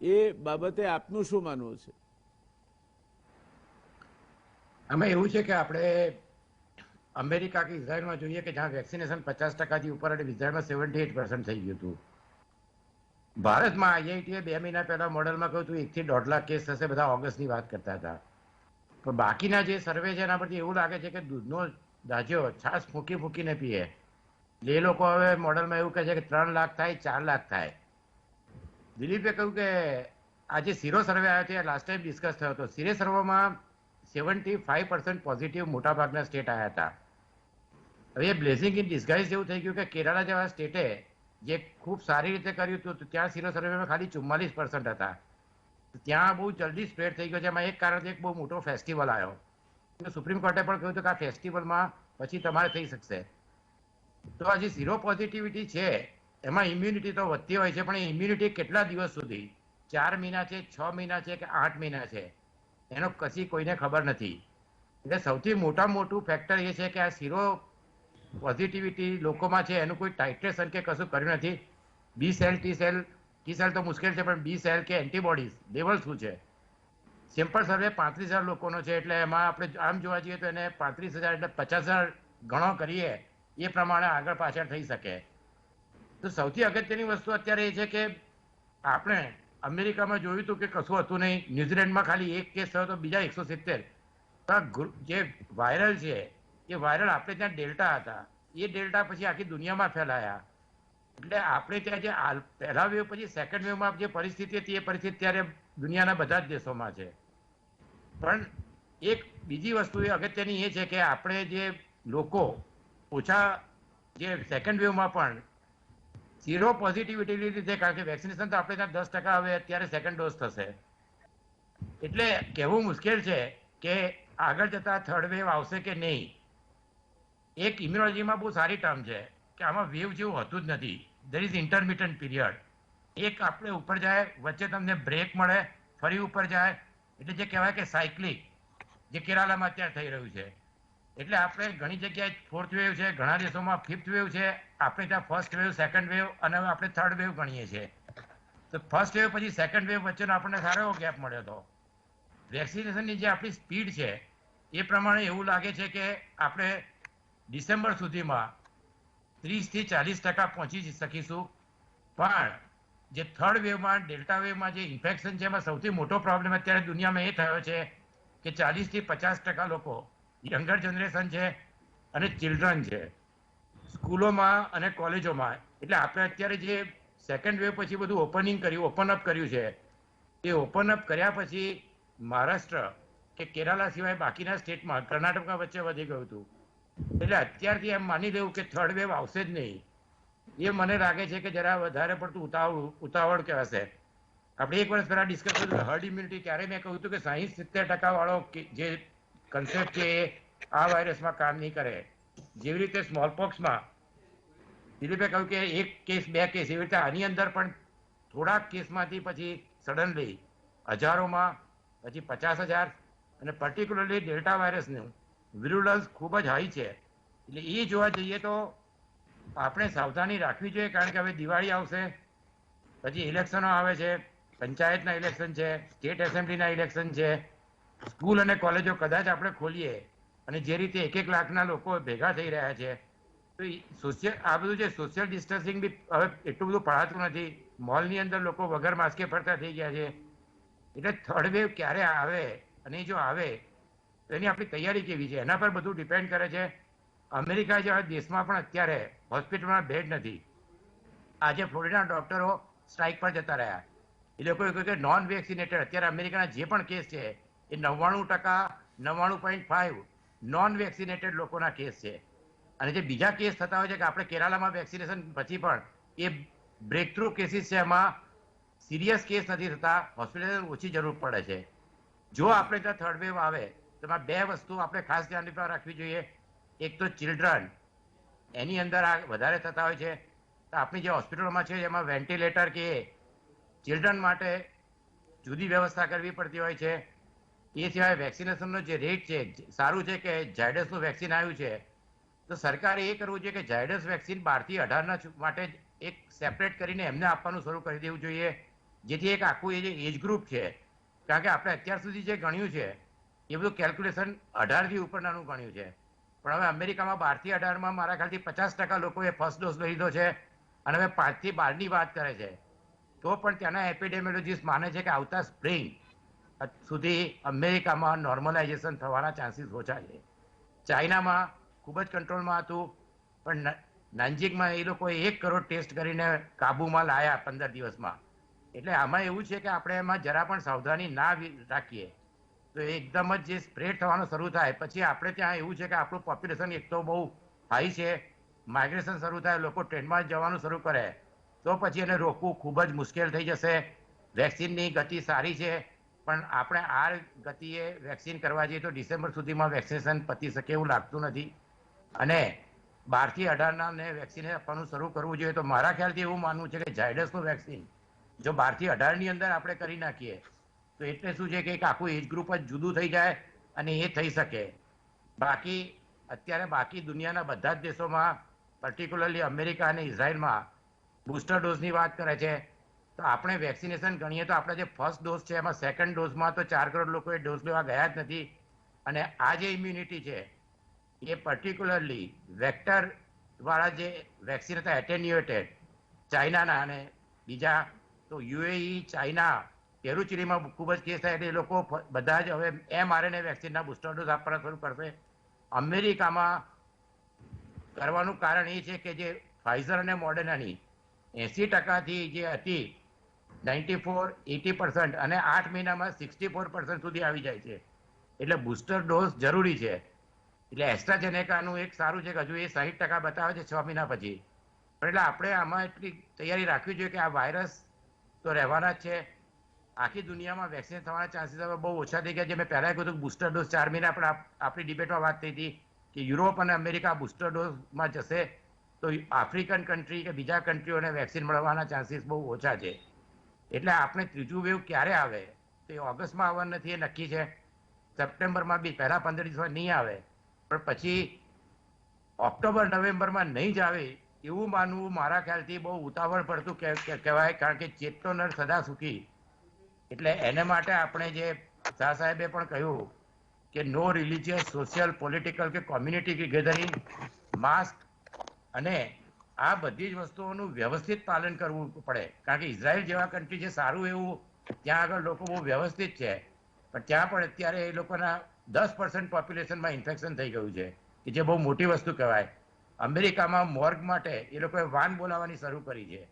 Speaker 1: એ બાબતે આપનું શું માનવું છે?
Speaker 5: આમાં એવું છે કે આપણે અમેરિકા કે ઇઝરાયલમાં જોઈએ કે જ્યાં વેક્સિનેશન 50%થી ઉપર અને ઇઝરાયલમાં 78% થઈ ગયું હતું. ભારતમાં IIT 2 મહિના પહેલા મોડેલમાં કહ્યું હતું 1 થી 1.5 લાખ કેસ થશે, બધા ઓગસ્ટની વાત કરતા હતા. પણ બાકીના જે સર્વે છે એના પરથી એવું લાગે છે કે દૂધનો દાજ્યો છાશ ફૂંકી ફૂંકીને પીએ. એ લોકો હવે મોડેલમાં એવું કહે છે કે 3 લાખ થાય, 4 લાખ થાય. દિલીપે કહ્યું કે આ જે સીરો સર્વે આવ્યો છે લાસ્ટ ટાઈમ ડિસ્કસ થયો હતો. સીરો સર્વેમાં 75% પોઝિટિવ મોટાભાગના સ્ટેટ આવ્યા હતા. હવે એ બ્લેઝિંગ ઇન ડિસ્ગાઇઝ એવું થઈ ગયું કે કેરાલા જેવા સ્ટેટે જે ખૂબ સારી રીતે કર્યું હતું તો ત્યાં સિરો સર્વેમાં ખાલી 44% હતા. ત્યાં બહુ જલ્દી સ્પ્રેડ થઈ ગયો છે. એમાં એક કારણ એક બહુ મોટો ફેસ્ટિવલ આવ્યો. સુપ્રીમ કોર્ટે પણ કહ્યું હતું કે આ ફેસ્ટિવલમાં પછી તમારે થઈ શકશે. તો આ જે ઝીરો પોઝિટિવિટી છે એમાં ઇમ્યુનિટી તો વધતી હોય છે, પણ એ ઇમ્યુનિટી કેટલા દિવસ સુધી, 4 મહિના છે, 6 મહિના છે કે 8 મહિના છે, એનો કશી કોઈને ખબર નથી. એટલે સૌથી મોટું ફેક્ટર એ છે કે આ ઝીરો પોઝિટિવિટી લોકોમાં છે એનું કોઈ ટાઇટ્રેશન કે કશું કર્યું નથી. બી સેલ, ટી સેલ તો મુશ્કેલ છે, પણ બી સેલ કે એન્ટીબોડીઝ લેવલ શું છે? સિમ્પલ સર્વે 35,000 લોકોનો છે, એટલે એમાં આપણે આમ જોવા જઈએ તો એને 35,000 એટલે 50,000 ગણો કરીએ એ પ્રમાણે આગળ પાછળ થઈ શકે. તો સૌથી અગત્યની વસ્તુ અત્યારે એ છે કે આપણે અમેરિકામાં જોયું હતું કે કશું હતું નહીં, ન્યુઝીલેન્ડમાં ખાલી 1 કેસ થયો તો બીજા 170. જે વાયરલ છે એ વાયરલ આપણે ત્યાં ડેલ્ટા હતા, એ ડેલ્ટા પછી આખી દુનિયામાં ફેલાયા. એટલે આપણે ત્યાં જે પહેલા વેવ પછી સેકન્ડ વેવમાં જે પરિસ્થિતિ હતી એ પરિસ્થિતિ ત્યારે દુનિયાના બધા જ દેશોમાં છે. પણ એક બીજી વસ્તુ એ અગત્યની એ છે કે આપણે જે લોકો ઓછા જે સેકન્ડ વેવમાં પણ ઝીરો પોઝિટિવિટી લીધે, કારણ કે વેક્સિનેશન તો આપણે ત્યાં 10% હવે અત્યારે સેકન્ડ ડોઝ થશે, એટલે કહેવું મુશ્કેલ છે કે આગળ જતા થર્ડ વેવ આવશે કે નહીં. એક ઇમ્યુનોલોજીમાં બહુ સારી ટર્મ છે કે આમાં વેવ જેવું હોતું જ નથી. There is intermittent period. એક આપણે ઉપર જાય, વચ્ચે તમને બ્રેક મળે, ફરી ઉપર જાય, એટલે જે કહેવાય કે સાયક્લિક, જે કેરાલામાં અત્યારે થઈ રહ્યું છે. એટલે આપણે ઘણી જગ્યાએ 4th વેવ છે, ઘણા દેશોમાં 5th વેવ છે, આપણે ત્યાં ફર્સ્ટ વેવ, સેકન્ડ વેવ અને હવે આપણે થર્ડ વેવ ગણીએ છીએ. તો ફર્સ્ટ વેવ પછી સેકન્ડ વેવ વચ્ચેનો આપણને સારો એવો ગેપ મળ્યો હતો. વેક્સિનેશનની જે આપણી સ્પીડ છે એ પ્રમાણે એવું લાગે છે કે આપણે ડિસેમ્બર સુધીમાં 30 થી 40% પહોંચી શકીશું. પણ જે થર્ડ વેવમાં, ડેલ્ટા વેવમાં જે ઇન્ફેક્શન છે એમાં સૌથી મોટો પ્રોબ્લેમ અત્યારે દુનિયામાં એ થયો છે કે 40 થી 50% લોકો યંગર જનરેશન છે અને ચિલ્ડ્રન છે સ્કૂલોમાં અને કોલેજોમાં. એટલે આપણે અત્યારે જે સેકન્ડ વેવ પછી બધું ઓપન અપ કર્યું છે, એ ઓપન અપ કર્યા પછી મહારાષ્ટ્ર કે કેરાલા સિવાય બાકીના સ્ટેટમાં, કર્ણાટકમાં વચ્ચે વધી ગયું હતું. એટલે અત્યારથી એમ માની લેવું કે થર્ડ વેવ આવશે જ નહીં, એ મને લાગે છે કે જરા વધારે પડતું ઉતાવળ કહેવાશે. આપણે 1 વર્ષ પહેલા ડિસ્કસ કર્યું હર્ડ ઇમ્યુનિટી, ત્યારે મેં કહ્યું હતું કે 60-70% વાળો જે કન્સેપ્ટ છે એ આ વાયરસમાં કામ નહીં કરે. જેવી રીતે સ્મોલપોક્સમાં દિલીપે કહ્યું કે 1 કેસ 2 કેસ, એવી રીતે આની અંદર પણ થોડાક કેસમાંથી પછી સડનલી હજારોમાં, પછી 50,000, અને પર્ટિક્યુલરલી ડેલ્ટા વાયરસનું વિરુલન્સ ખૂબ જ હાઈ છે. એટલે એ જોવા જઈએ તો આપણે સાવધાની રાખવી જોઈએ, કારણ કે હવે દિવાળી આવશે, પછી ઇલેક્શનો આવે છે, પંચાયતના ઇલેક્શન છે, સ્ટેટ એસેમ્બલીના ઇલેક્શન છે, સ્કૂલ અને કોલેજો કદાચ આપણે ખોલીએ અને જે રીતે 1-1 લાખના લોકો ભેગા થઈ રહ્યા છે, તો આ બધું જે સોશિયલ ડિસ્ટન્સિંગ બી હવે એટલું બધું પડાતું નથી. મોલની અંદર લોકો વગર માસ્કે ફરતા થઈ ગયા છે. એટલે થર્ડ વેવ ક્યારે આવે, અને જો આવે તો એની આપણી તૈયારી કેવી છે એના પર બધું ડિપેન્ડ કરે છે. અમેરિકા જેવા દેશમાં પણ અત્યારે હોસ્પિટલમાં બેડ નથી. આજે ફ્લોરિડા ડોક્ટરો સ્ટ્રાઇક પર જતા રહ્યા. એ લોકોએ કહ્યું કે નોન વેક્સિનેટેડ અત્યારે અમેરિકાના જે પણ કેસ છે એ 99%, 99.5 નોન વેક્સિનેટેડ લોકોના કેસ છે. અને જે બીજા કેસ થતા હોય છે કે આપણે કેરાલામાં વેક્સિનેશન પછી પણ એ બ્રેક થ્રુ કેસીસ છે, એમાં સિરિયસ કેસ નથી થતા, હોસ્પિટલ ઓછી જરૂર પડે છે. જો આપણે ત્યાં થર્ડ વેવ આવે તો એમાં 2 વસ્તુ આપણે ખાસ ધ્યાન રાખવી જોઈએ. એક તો ચિલ્ડ્રન, એની અંદર આ વધારે થતા હોય છે. તો આપણી જે હોસ્પિટલોમાં છે એમાં વેન્ટિલેટર કે ચિલ્ડ્રન માટે જુદી વ્યવસ્થા કરવી પડતી હોય છે. એ સિવાય વેક્સિનેશનનો જે રેટ છે, સારું છે કે ઝાયડસનું વેક્સિન આવ્યું છે, તો સરકારે એ કરવું જોઈએ કે ઝાયડસ વેક્સિન 12 થી 18 માટે એક સેપરેટ કરીને એમને આપવાનું શરૂ કરી દેવું જોઈએ, જેથી એક આખું એ જે એજ ગ્રુપ છે, કારણ કે આપણે અત્યાર સુધી જે ગણ્યું છે એ બધું કેલ્ક્યુલેશન 18 થી ઉપરનાનું ગણ્યું છે. પણ હવે અમેરિકામાં 12 થી 18માં મારા ખ્યાલથી 50% લોકોએ ફર્સ્ટ ડોઝ લીધો છે, અને હવે 5 થી 12ની વાત કરે છે. તો પણ ત્યાંના એપિડેમિયોલોજીસ્ટ માને છે કે આવતા સ્પ્રિંગ સુધી અમેરિકામાં નોર્મલાઇઝેશન થવાના ચાન્સીસ ઓછા છે. ચાઇનામાં ખૂબ જ કંટ્રોલમાં હતું, પણ નાનજીકમાં એ લોકોએ 1 કરોડ ટેસ્ટ કરીને કાબુમાં લાયા 15 દિવસમાં. એટલે આમાં એવું છે કે આપણે એમાં જરા પણ સાવધાની ના રાખીએ તો એકદમ જ જે સ્પ્રેડ થવાનો શરૂ થાય પછી આપણે ત્યાં એવું છે કે આપણું પોપ્યુલેશન એક તો બહુ હાઈ છે, માઇગ્રેશન શરૂ થાય, લોકો ટ્રેનમાં જવાનું શરૂ કરે, તો પછી એને રોકવું ખૂબ જ મુશ્કેલ થઈ જશે. વેક્સિનની ગતિ સારી છે, પણ આપણે આ ગતિએ વેક્સિન કરવા જઈએ તો ડિસેમ્બર સુધીમાં વેક્સિનેશન પતી શકે એવું લાગતું નથી. અને 12 થી 18 વેક્સિન આપવાનું શરૂ કરવું જોઈએ. તો મારા ખ્યાલથી એવું માનવું છે કે ઝાયડસનું વેક્સિન જો 12 થી 18 ની અંદર આપણે કરી નાખીએ તો એટલે શું છે કે એક આખું એજ ગ્રુપ જ જુદું થઈ જાય અને એ થઈ શકે. બાકી અત્યારે બાકી દુનિયાના બધા જ દેશોમાં, પર્ટિક્યુલરલી અમેરિકા અને ઇઝરાયલમાં બુસ્ટર ડોઝની વાત કરે છે. તો આપણે વેક્સિનેશન ગણીએ તો આપણે જે ફર્સ્ટ ડોઝ છે એમાં સેકન્ડ ડોઝમાં તો 4 કરોડ લોકો એ ડોઝ લેવા ગયા જ નથી. અને આ જે ઇમ્યુનિટી છે એ પર્ટિક્યુલરલી વેક્ટર વાળા જે વેક્સિન હતા એટેન્યુએટેડ ચાઇનાના અને બીજા, તો યુએઈ, ચાઇના, પેરુચિલીમાં ખૂબ જ કેસ થાય એટલે એ લોકો બધા જ હવે mRNA વેક્સિનના બુસ્ટર ડોઝ આપવાના શરૂ કરશે. અમેરિકામાં કરવાનું કારણ એ છે કે જે ફાઇઝર અને મોડર્નાની 80% જે હતી 94-80% અને 8 મહિનામાં 64% સુધી આવી જાય છે. એટલે બુસ્ટર ડોઝ જરૂરી છે. એટલે એસ્ટ્રાઝેનેકાનું એક સારું છે કે હજુ એ 60% બતાવે છે 6 મહિના પછી. પણ એટલે આપણે આમાં એટલી તૈયારી રાખવી જોઈએ કે આ વાયરસ તો રહેવાના જ છે. આખી દુનિયામાં વેક્સિન થવાના ચાન્સીસ હવે બહુ ઓછા થઈ ગયા છે. મેં પહેલાં કહ્યું બુસ્ટર ડોઝ 4 મહિના, પણ આપણી ડિબેટમાં વાત થઈ હતી કે યુરોપ અને અમેરિકા બુસ્ટર ડોઝમાં જશે તો આફ્રિકન કન્ટ્રી કે બીજા કન્ટ્રીઓને વેક્સિન મળવાના ચાન્સીસ બહુ ઓછા છે. એટલે આપણે ત્રીજું વેવ ક્યારે આવે તો એ ઓગસ્ટમાં આવવાનું નથી, એ નક્કી છે. સપ્ટેમ્બરમાં બી પહેલા 15 દિવસમાં નહીં આવે, પણ પછી ઓક્ટોબર નવેમ્બરમાં નહીં જ આવે એવું માનવું મારા ખ્યાલથી બહુ ઉતાવળ પડતું કહેવાય. કારણ કે ચેતતો નર સદા સુખી. એટલે એને માટે આપણે જે શાહ સાહેબે પણ કહ્યું કે નો રિલિજિયસ, સોશિયલ, પોલિટિકલ કે કોમ્યુનિટી ગેધરિંગ, માસ્ક, અને આ બધી જ વસ્તુઓનું વ્યવસ્થિત પાલન કરવું પડે. કારણ કે ઇઝરાયલ જેવા કન્ટ્રી છે સારું એવું, ત્યાં આગળ લોકો બહુ વ્યવસ્થિત છે, પણ ત્યાં પણ અત્યારે એ લોકોના 10% પોપ્યુલેશનમાં ઇન્ફેક્શન થઈ ગયું છે, કે જે બહુ મોટી વસ્તુ કહેવાય. અમેરિકામાં મોર્ગ માટે એ લોકોએ વાન બોલાવવાની શરૂ કરી છે.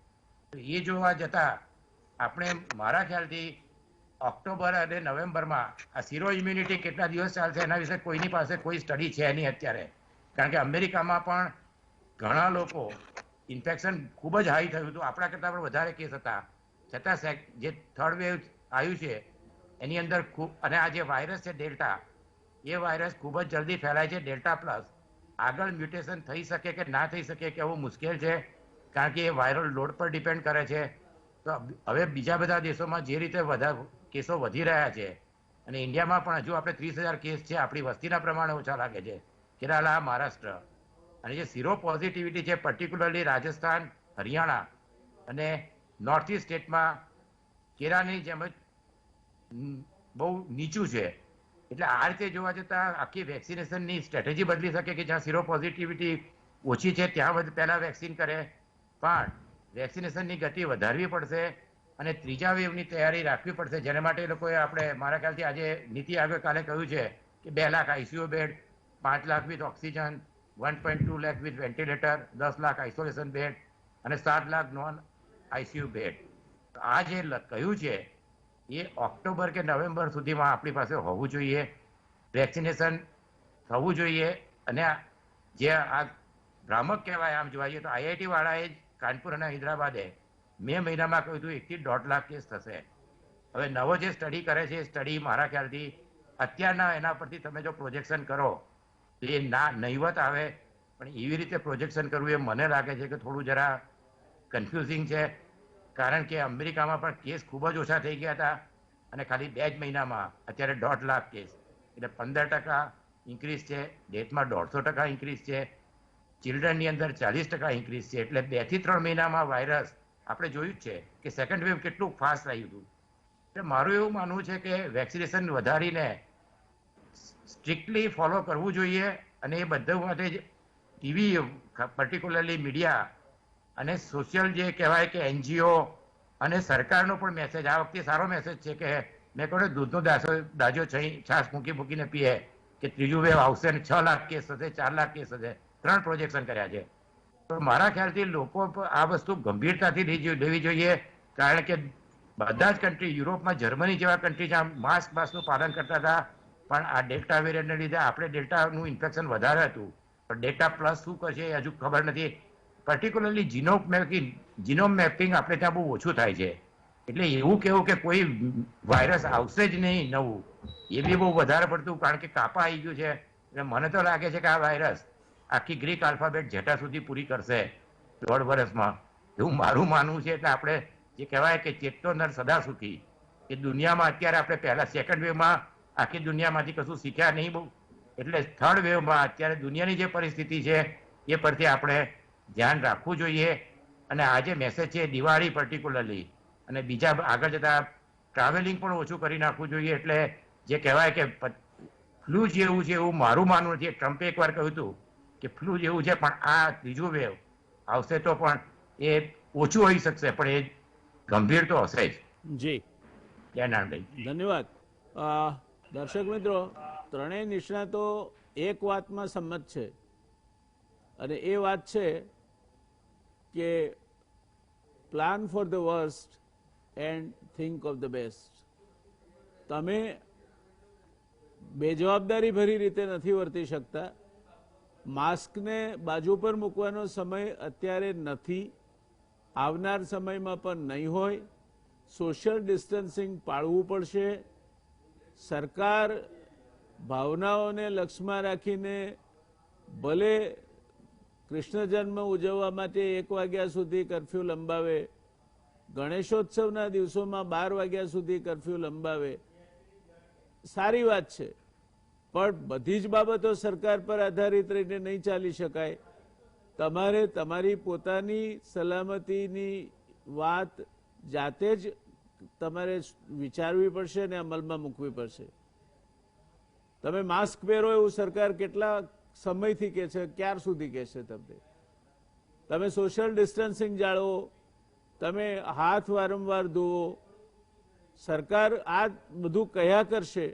Speaker 5: તો એ જોવા જતાં આપણે મારા ખ્યાલથી ઓક્ટોબર અને નવેમ્બરમાં આ સીરો ઇમ્યુનિટી કેટલા દિવસ ચાલશે એના વિશે કોઈની પાસે કોઈ સ્ટડી છે નહીં અત્યારે. કારણ કે અમેરિકામાં પણ ઘણા લોકો ઇન્ફેક્શન ખૂબ જ હાઈ થયું હતું, આપણા કરતાં પણ વધારે કેસ હતા, છતાં જે થર્ડ વેવ આવ્યું છે એની અંદર ખૂબ, અને આ જે વાયરસ છે ડેલ્ટા, એ વાયરસ ખૂબ જ જલ્દી ફેલાય છે. ડેલ્ટા પ્લસ આગળ મ્યુટેશન થઈ શકે કે ના થઈ શકે કહેવું મુશ્કેલ છે, કારણ કે એ વાયરલ લોડ પર ડિપેન્ડ કરે છે. તો હવે બીજા બધા દેશોમાં જે રીતે કેસો વધી રહ્યા છે, અને ઇન્ડિયામાં પણ હજુ આપણે 30,000 કેસ છે, આપણી વસ્તીના પ્રમાણે ઓછા લાગે છે, કેરાલા, મહારાષ્ટ્ર. અને જે ઝીરો પોઝિટિવિટી છે પર્ટિક્યુલરલી રાજસ્થાન, હરિયાણા અને નોર્થ ઇસ્ટ સ્ટેટમાં કેરાની જેમ જ બહુ નીચું છે. એટલે આ રીતે જોવા જતાં આખી વેક્સિનેશનની સ્ટ્રેટેજી બદલી શકે કે જ્યાં ઝીરો પોઝિટિવિટી ઓછી છે ત્યાં પહેલાં વેક્સિન કરે, પણ વેક્સિનેશનની ગતિ વધારવી પડશે અને ત્રીજા વેવની તૈયારી રાખવી પડશે. જેના માટે લોકોએ આપણે મારા ખ્યાલથી આજે નીતિ આયોગે કાલે કહ્યું છે કે 2 lakh ICU bed, 5 lakh with oxygen, 1.2 lakh with ventilator, 10 lakh isolation bed અને 7 લાખ નોન આઈસીયુ બેડ. આ જે કહ્યું છે એ ઓક્ટોબર કે નવેમ્બર સુધીમાં આપણી પાસે હોવું જોઈએ, વેક્સિનેશન થવું જોઈએ. અને જે આ ભ્રામક કહેવાય આમ જોવા જઈએ તો આઈઆઈટી વાળાએ કાનપુર અને હૈદરાબાદે મે મહિનામાં કહ્યું હતું 1 થી 1.5 લાખ કેસ થશે. હવે નવો જે સ્ટડી કરે છે એ સ્ટડી મારા ખ્યાલથી અત્યારના એના પરથી તમે જો પ્રોજેક્શન કરો તો એ નહીવત આવે, પણ એવી રીતે પ્રોજેક્શન કરવું એ મને લાગે છે કે થોડું જરા કન્ફ્યુઝિંગ છે. કારણ કે અમેરિકામાં પણ કેસ ખૂબ જ ઓછા થઈ ગયા હતા અને ખાલી 2 જ મહિનામાં અત્યારે 1.5 લાખ કેસ, એટલે 15% ઇન્ક્રીઝ છે. ડેથમાં 150% ઇન્ક્રીઝ છે. ચિલ્ડ્રનની અંદર 40% ઇન્ક્રીઝ છે. એટલે 2 થી 3 મહિનામાં વાયરસ આપણે જોયું જ છે કે સેકન્ડ વેવ કેટલું ફાસ્ટ આવ્યું હતું. એટલે મારું એવું માનવું છે કે વેક્સિનેશન વધારીને સ્ટ્રિક્ટલી ફોલો કરવું જોઈએ. અને એ બધા માટે જ ટીવી, પર્ટિક્યુલરલી મીડિયા અને સોશિયલ જે કહેવાય કે એનજીઓ અને સરકારનો પણ મેસેજ આ વખતે સારો મેસેજ છે કે મેં કહ્યું દૂધનો દાજો છાશ મૂકીને પીએ કે ત્રીજું વેવ આવશે અને 6 લાખ કેસ થશે, 4 લાખ કેસ થશે, 3 પ્રોજેક્શન કર્યા છે. તો મારા ખ્યાલથી લોકો આ વસ્તુ ગંભીરતાથી લેવી જોઈએ. કારણ કે બધા જ કન્ટ્રી, યુરોપમાં જર્મની જેવા કન્ટ્રી જ્યાં માસ્કનું પાલન કરતા હતા, પણ આ ડેલ્ટા વેરિયન્ટને લીધે આપણે ડેલ્ટાનું ઇન્ફેક્શન વધારે હતું, પણ ડેટા પ્લસ શું કરશે એ હજુ ખબર નથી. પર્ટિક્યુલરલી જીનોમ મેપિંગ આપણે ત્યાં બહુ ઓછું થાય છે. એટલે એવું કેવું કે કોઈ વાયરસ આવશે જ નહીં નવું, એ બી બહુ વધારે પડતું, કારણ કે કાપા આવી ગયું છે. એટલે મને તો લાગે છે કે આ વાયરસ આખી ગ્રીક આલ્ફાબેટ જેટા સુધી પૂરી કરશે 1.5 વર્ષમાં, એવું મારું માનવું છે. એટલે આપણે જે કહેવાય કે ચેતતો નર સદા સુખી, કે દુનિયામાં અત્યારે આપણે પહેલા સેકન્ડ વેવમાં આખી દુનિયામાંથી કશું શીખ્યા નહીં બહુ, એટલે થર્ડ વેવમાં અત્યારે દુનિયાની જે પરિસ્થિતિ છે એ પરથી આપણે ધ્યાન રાખવું જોઈએ. અને આ જે મેસેજ છે દિવાળી પર્ટિક્યુલરલી, અને બીજા આગળ જતા ટ્રાવેલિંગ પણ ઓછું કરી નાખવું જોઈએ. એટલે જે કહેવાય કે ફ્લૂ જેવું છે એવું મારું માનવું છે. ટ્રમ્પે એકવાર કહ્યું હતું કે ફ્લૂ જેવું છે, પણ આ ત્રીજું વેવ આવશે તો પણ એ ઓછું હોઈ શકશે, પણ એ ગંભીર તો હશે જ.
Speaker 1: જી
Speaker 5: જય નારાયણભાઈ.
Speaker 1: ધન્યવાદ. દર્શક મિત્રો, ત્રણેય નિષ્ણાતો એક વાતમાં સંમત છે, અને એ વાત છે કે plan for the worst and think of the best. તમે બેજવાબદારી ભરી રીતે નથી વર્તી શકતા. માસ્કને બાજુ પર મૂકવાનો સમય અત્યારે નથી, આવનાર સમયમાં પણ નહીં હોય. સોશિયલ ડિસ્ટન્સિંગ પાળવું પડશે. સરકાર ભાવનાઓને લક્ષમાં રાખીને ભલે કૃષ્ણ જન્મ ઉજવવા માટે 1 વાગ્યા સુધી કર્ફ્યુ લંબાવે, ગણેશોત્સવના દિવસોમાં 12 વાગ્યા સુધી કર્ફ્યુ લંબાવે, સારી વાત છે, પણ બધી જ બાબતો સરકાર પર આધારિત રહીને નહીં ચાલી શકાય. તમારે તમારી પોતાની સલામતીની વાત જાતે જ તમારે વિચારવી પડશે અને અમલમાં મૂકવી પડશે. તમે માસ્ક પહેરો એવું સરકાર કેટલા સમયથી કહે છે, ક્યાર સુધી કહેશે તમને? તમે સોશિયલ ડિસ્ટન્સિંગ જાળવો, તમે હાથ વારંવાર ધોવો. સરકાર આ બધું કયા કરશે,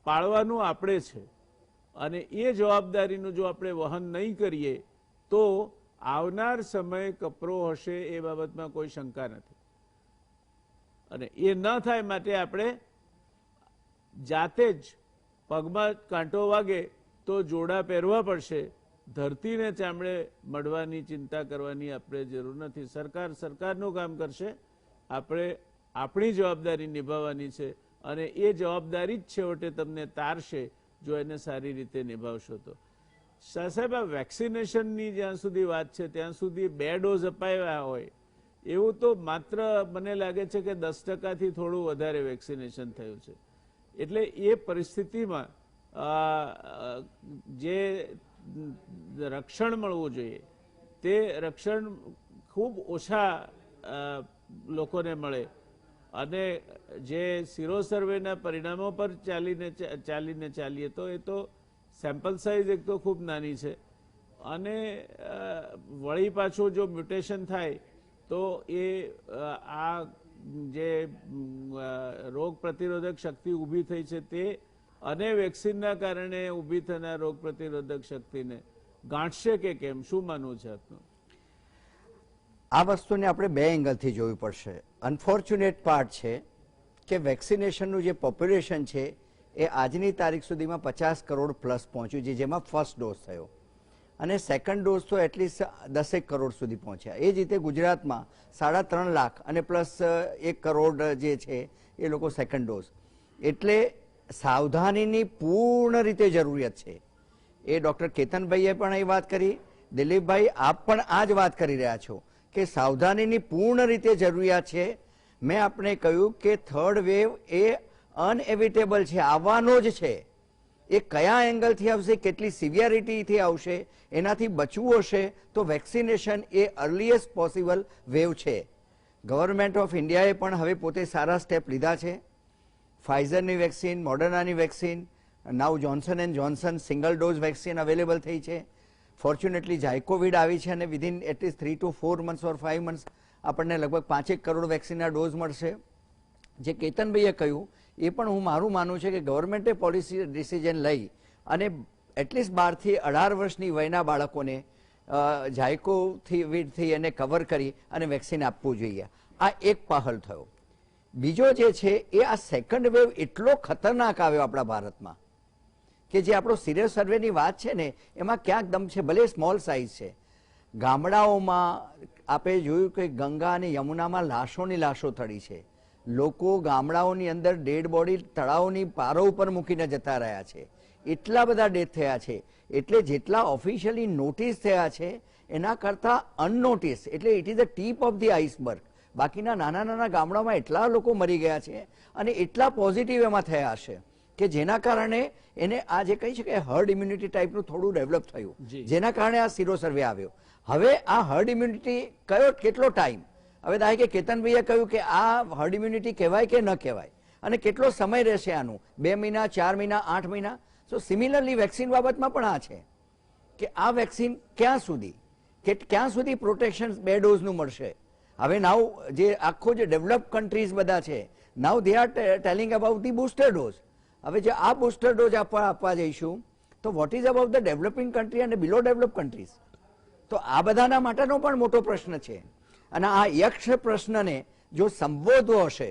Speaker 1: પાળવાનું આપણે છે, અને એ જવાબદારીનું જો આપણે વહન નહીં કરીએ તો આવનાર સમય કપરો હશે, એ બાબતમાં કોઈ શંકા નથી. અને એ ન થાય માટે આપણે જાતે જ પગમાં કાંટો વાગે તો જોડા પહેરવા પડશે. ધરતીને ચામડે મળવાની ચિંતા કરવાની આપણે જરૂર નથી. સરકાર સરકારનું કામ કરશે, આપણે આપણી જવાબદારી નિભાવવાની છે, અને એ જવાબદારી જ છેવટે તમને તારશે જો એને સારી રીતે નિભાવશો તો. સાહેબ, આ વેક્સિનેશનની જ્યાં સુધી વાત છે ત્યાં સુધી 2 ડોઝ અપાવ્યા હોય એવું તો માત્ર મને લાગે છે કે 10%થી થોડું વધારે વેક્સિનેશન થયું છે. એટલે એ પરિસ્થિતિમાં જે રક્ષણ મળવું જોઈએ તે રક્ષણ ખૂબ ઓછા લોકોને મળે. અને જે સિરો સર્વેના પરિણામો પર ચાલીએ તો એ તો સેમ્પલ સાઇઝ એક તો ખૂબ નાની છે, અને વળી પાછું જો મ્યુટેશન થાય તો એ આ જે રોગ પ્રતિરોધક શક્તિ ઊભી થઈ છે તે અને વેક્સિનના કારણે ઊભી થનાર રોગ પ્રતિરોધક શક્તિને ગાંઠશે કે કેમ? શું માનવું છે આપનું?
Speaker 2: આ વસ્તુને આપણે 2 એંગલથી જોવી પડશે. અનફોર્ચ્યુનેટ પાર્ટ છે કે વેક્સિનેશનનું જે પોપ્યુલેશન છે એ આજની તારીખ સુધીમાં 50 કરોડ પ્લસ પહોંચ્યું છે, જેમાં ફર્સ્ટ ડોઝ થયો, અને સેકન્ડ ડોઝ તો એટલીસ્ટ 10 કરોડ સુધી પહોંચ્યા. એ જ રીતે ગુજરાતમાં 3.5 લાખ અને પ્લસ 1 કરોડ જે છે એ લોકો સેકન્ડ ડોઝ. એટલે સાવધાનીની પૂર્ણ રીતે જરૂરિયાત છે. એ ડૉક્ટર કેતનભાઈએ પણ એ વાત કરી, દિલીપભાઈ આપ પણ આ જ વાત કરી રહ્યા છો કે સાવધાનીની પૂર્ણ રીતે જરૂરિયાત છે. મેં આપણે કહ્યું કે થર્ડ વેવ એ અનએવિટેબલ છે, આવવાનો જ છે. એ કયા એંગલથી આવશે, કેટલી સિવિયરિટીથી આવશે, એનાથી બચવું હશે તો વેક્સિનેશન એ અર્લીએસ્ટ પોસિબલ વેવ છે. ગવર્મેન્ટ ઓફ ઇન્ડિયાએ પણ હવે પોતે સારા સ્ટેપ લીધા છે. ફાઇઝરની વેક્સિન, મોડર્નાની vaccine, now Johnson and Johnson single dose vaccine available થઈ છે. ફોર્ચ્યુનેટલી ઝાયકોવિડ આવી છે, અને within at least 3 to 4 months or 5 months આપણને લગભગ 5 કરોડ વેક્સિનના ડોઝ મળશે. જે કેતનભાઈએ કહ્યું એ પણ હું મારું માનવું છે કે ગવર્મેન્ટે પોલિસી ડિસિઝન લઈ અને એટલીસ્ટ 12 થી 18 વર્ષની વયના બાળકોને ઝાયકોવિડથી એને કવર કરી અને વેક્સિન આપવું જોઈએ. આ એક પહેલ થયો. બીજો જે છે એ આ સેકન્ડ વેવ એટલો ખતરનાક આવ્યો આપણા ભારતમાં કે જે આપણો સિરિયર સર્વેની વાત છે ને એમાં ક્યાંક દમ છે, ભલે સ્મોલ સાઇઝ છે. ગામડાઓમાં આપણે જોયું કે ગંગા અને યમુનામાં લાશોની લાશો થડી છે. લોકો ગામડાઓની અંદર ડેડ બોડી તળાવની પારો ઉપર મૂકીને જતા રહ્યા છે. એટલા બધા ડેથ થયા છે. એટલે જેટલા ઓફિશિયલી નોટિસ થયા છે એના કરતાં અનનોટિસ, એટલે it is the tip of the iceberg. બાકીના નાના નાના ગામડામાં એટલા લોકો મરી ગયા છે અને એટલા પોઝિટિવ એમાં થયા હશે કે જેના કારણે એને આ જે કહી શકાય હર્ડ ઇમ્યુનિટી ટાઈપનું થોડું ડેવલપ થયું, જેના કારણે આ સીરો સર્વે આવ્યો. હવે આ હર્ડ ઇમ્યુનિટી કેટલો ટાઈમ, હવે દાય કે કેતનભાઈએ કહ્યું કે આ હર્ડ ઇમ્યુનિટી કહેવાય કે ન કહેવાય અને કેટલો સમય રહેશે આનું, 2 મહિના, 4 મહિના, 8 મહિના. સો સિમિલરલી વેક્સિન બાબતમાં પણ આ છે કે આ વેક્સિન ક્યાં સુધી પ્રોટેક્શન 2 ડોઝનું મળશે. હવે નાવ જે આખો જે ડેવલપ કન્ટ્રીઝ બધા છે, now they are telling about the booster dose. હવે જે આ બુસ્ટર ડોઝ આપવા જઈશું તો what is about the developing country અને બિલો ડેવલપ કન્ટ્રીઝ? તો આ બધાના માટેનો પણ મોટો પ્રશ્ન છે. અને આ યક્ષ પ્રશ્નને જો સંબોધવો હશે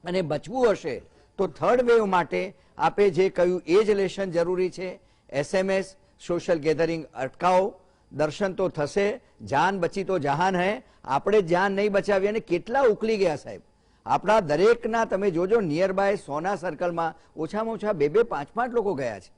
Speaker 2: અને બચવું હશે તો થર્ડ વેવ માટે આપે જે કહ્યું એ જ લેશન જરૂરી છે. SMS, સોશિયલ ગેધરિંગ અટકાવો. દર્શન તો થશે, જાન બચી તો જહાન હૈ. આપણે જાન નહીં બચાવી અને કેટલા ઉકલી ગયા સાહેબ. આપણા દરેકના તમે જોજો નિયર બાય 100ના સર્કલમાં ઓછામાં ઓછા 2-2, 5-5 લોકો ગયા છે.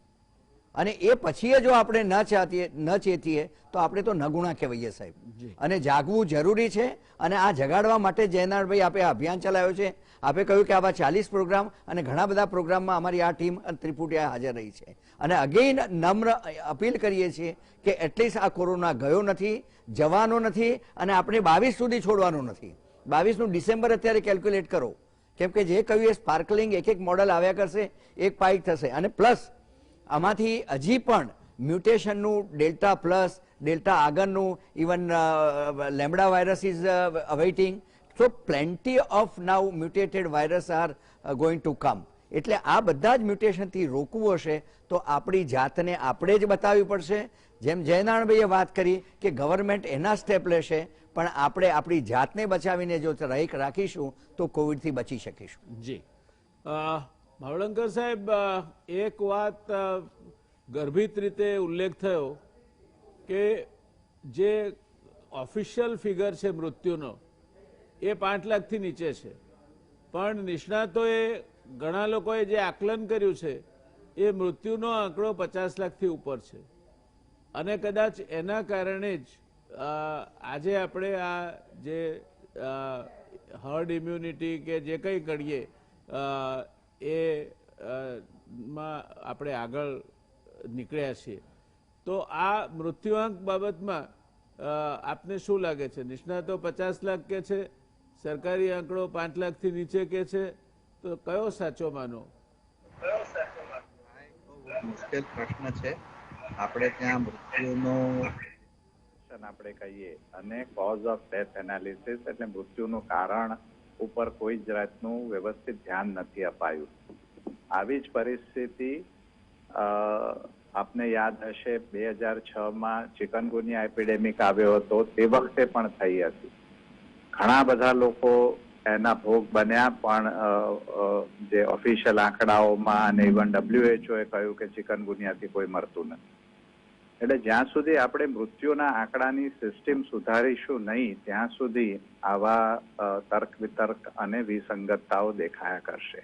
Speaker 2: અને એ પછી જો આપણે ન ચેતીએ તો આપણે તો નગુણા કહેવાઈએ સાહેબ. અને જાગવું જરૂરી છે. અને આ જગાડવા માટે જયનારાયણભાઈ આપે અભિયાન ચલાવ્યો છે. આપે કહ્યું કે આવા 40 પ્રોગ્રામ અને ઘણા બધા પ્રોગ્રામમાં અમારી આ ટીમ ત્રિપુટિયા હાજર રહી છે. અને અગેઇન નમ્ર અપીલ કરીએ છીએ કે એટલીસ્ટ આ કોરોના ગયો નથી, જવાનો નથી અને આપણે 22 સુધી છોડવાનો નથી. 22નું ડિસેમ્બર અત્યારે કેલ્ક્યુલેટ કરો, કેમ કે જે કહ્યું એ સ્પાર્કલિંગ એક મોડલ આવ્યા કરશે, એક પાઇક થશે. અને પ્લસ આમાંથી હજી પણ મ્યુટેશનનું ડેલ્ટા પ્લસ, ડેલ્ટા આગળનું, even lambda virus is awaiting. So plenty of now mutated virus are going to come. એટલે આ બધા જ મ્યુટેશનથી રોકવું હશે તો આપણી જાતને આપણે જ બતાવવી પડશે. જેમ જયનારાયણભાઈએ વાત કરી કે ગવર્મેન્ટ એના સ્ટેપ લેશે, પણ આપણે આપણી જાતને બચાવીને જો રાખીશું તો કોવિડથી બચી શકીશું.
Speaker 1: જી માવળંકર સાહેબ, એક વાત ગર્ભિત રીતે ઉલ્લેખ થયો કે જે ઓફિશિયલ ફિગર છે મૃત્યુનો એ 5 લાખથી નીચે છે, પણ નિષ્ણાતોએ ઘણા લોકોએ જે આકલન કર્યું છે એ મૃત્યુનો આંકડો 50 લાખથી ઉપર છે. અને કદાચ એના કારણે જ આજે આપણે આ જે હર્ડ ઇમ્યુનિટી કે જે કંઈ કરીએ એ માં આપણે આગળ નીકળ્યા છીએ. તો આ મૃત્યુઆંક બાબતમાં આપને શું લાગે છે? નિષ્ણાતો 50 લાખ કે છે, સરકારી આંકડો 5 લાખથી નીચે કે છે, તો કયો સાચો માનો?
Speaker 3: મુશ્કેલ પ્રશ્ન છે. આપણે ત્યાં મૃત્યુનું
Speaker 4: આપણે કહીએ અને કોઝ ઓફ ડેથ એનાલિસિસ એટલે મૃત્યુનું કારણ ઉપર કોઈ જ જાતનું વ્યવસ્થિત ધ્યાન નથી અપાયું. આવી જ પરિસ્થિતિ આપને યાદ હશે 2006માં ચિકનગુનિયા એપિડેમિક આવ્યો હતો, તે વખતે પણ થઈ હતી. ઘણા બધા લોકો એના ભોગ બન્યા, પણ જે ઓફિશિયલ આંકડાઓમાં અને ઇવન WHO એ કહ્યું કે ચિકનગુનિયાથી કોઈ મરતું નથી. એટલે જ્યાં સુધી આપણે મૃત્યુના આંકડાની સિસ્ટમ સુધારીશું નહીં ત્યાં સુધી આવા તર્ક વિતર્ક અને વિસંગતતાઓ દેખાયા કરશે.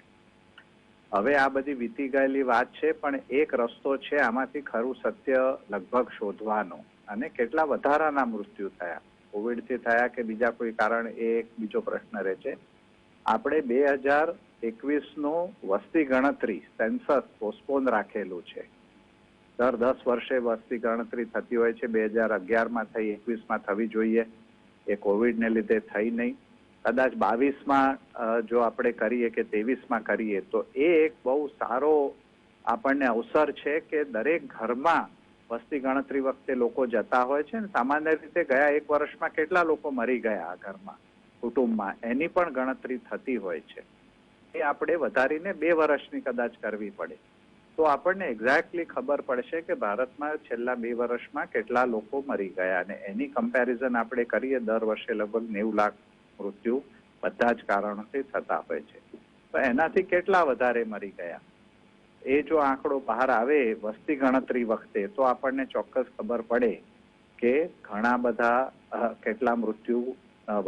Speaker 4: હવે આ બધી વીતી ગયેલી વાત છે, પણ એક રસ્તો છે આમાંથી ખરું સત્ય લગભગ શોધવાનો. અને કેટલા વધારાના મૃત્યુ થયા, કોવિડથી થયા કે બીજા કોઈ કારણ, એ એક બીજો પ્રશ્ન રહે છે. આપણે 2021નું વસ્તી ગણતરી સેન્સસ પોસ્ટપોન રાખેલું છે. દર 10 વર્ષે વસ્તી ગણતરી થતી હોય છે. 2011માં થઈ, 21માં થવી જોઈએ, એ કોવિડને લીધે થઈ નહીં. કદાચ 22માં જો આપણે કરીએ કે 23માં કરીએ તો એ એક બહુ સારો આપણને અવસર છે કે દરેક ઘરમાં વસ્તી ગણતરી વખતે લોકો જતા હોય છે ને સામાન્ય રીતે ગયા 1 વર્ષમાં કેટલા લોકો મરી ગયા આ ઘરમાં, કુટુંબમાં, એની પણ ગણતરી થતી હોય છે. એ આપણે વધારીને 2 વર્ષની કદાચ કરવી પડે તો આપણને એક્ઝેક્ટલી ખબર પડશે કે ભારતમાં છેલ્લા 2 વર્ષમાં કેટલા લોકો મરી ગયા. અને એની કમ્પેરિઝન આપણે કરીએ, દર વર્ષે લગભગ 90 લાખ મૃત્યુ બધા જ કારણોથી થતા હોય છે, તો એનાથી કેટલા વધારે મરી ગયા એ જો આંકડો બહાર આવે વસ્તી ગણતરી વખતે તો આપણને ચોક્કસ ખબર પડે કે ઘણા બધા કેટલા મૃત્યુ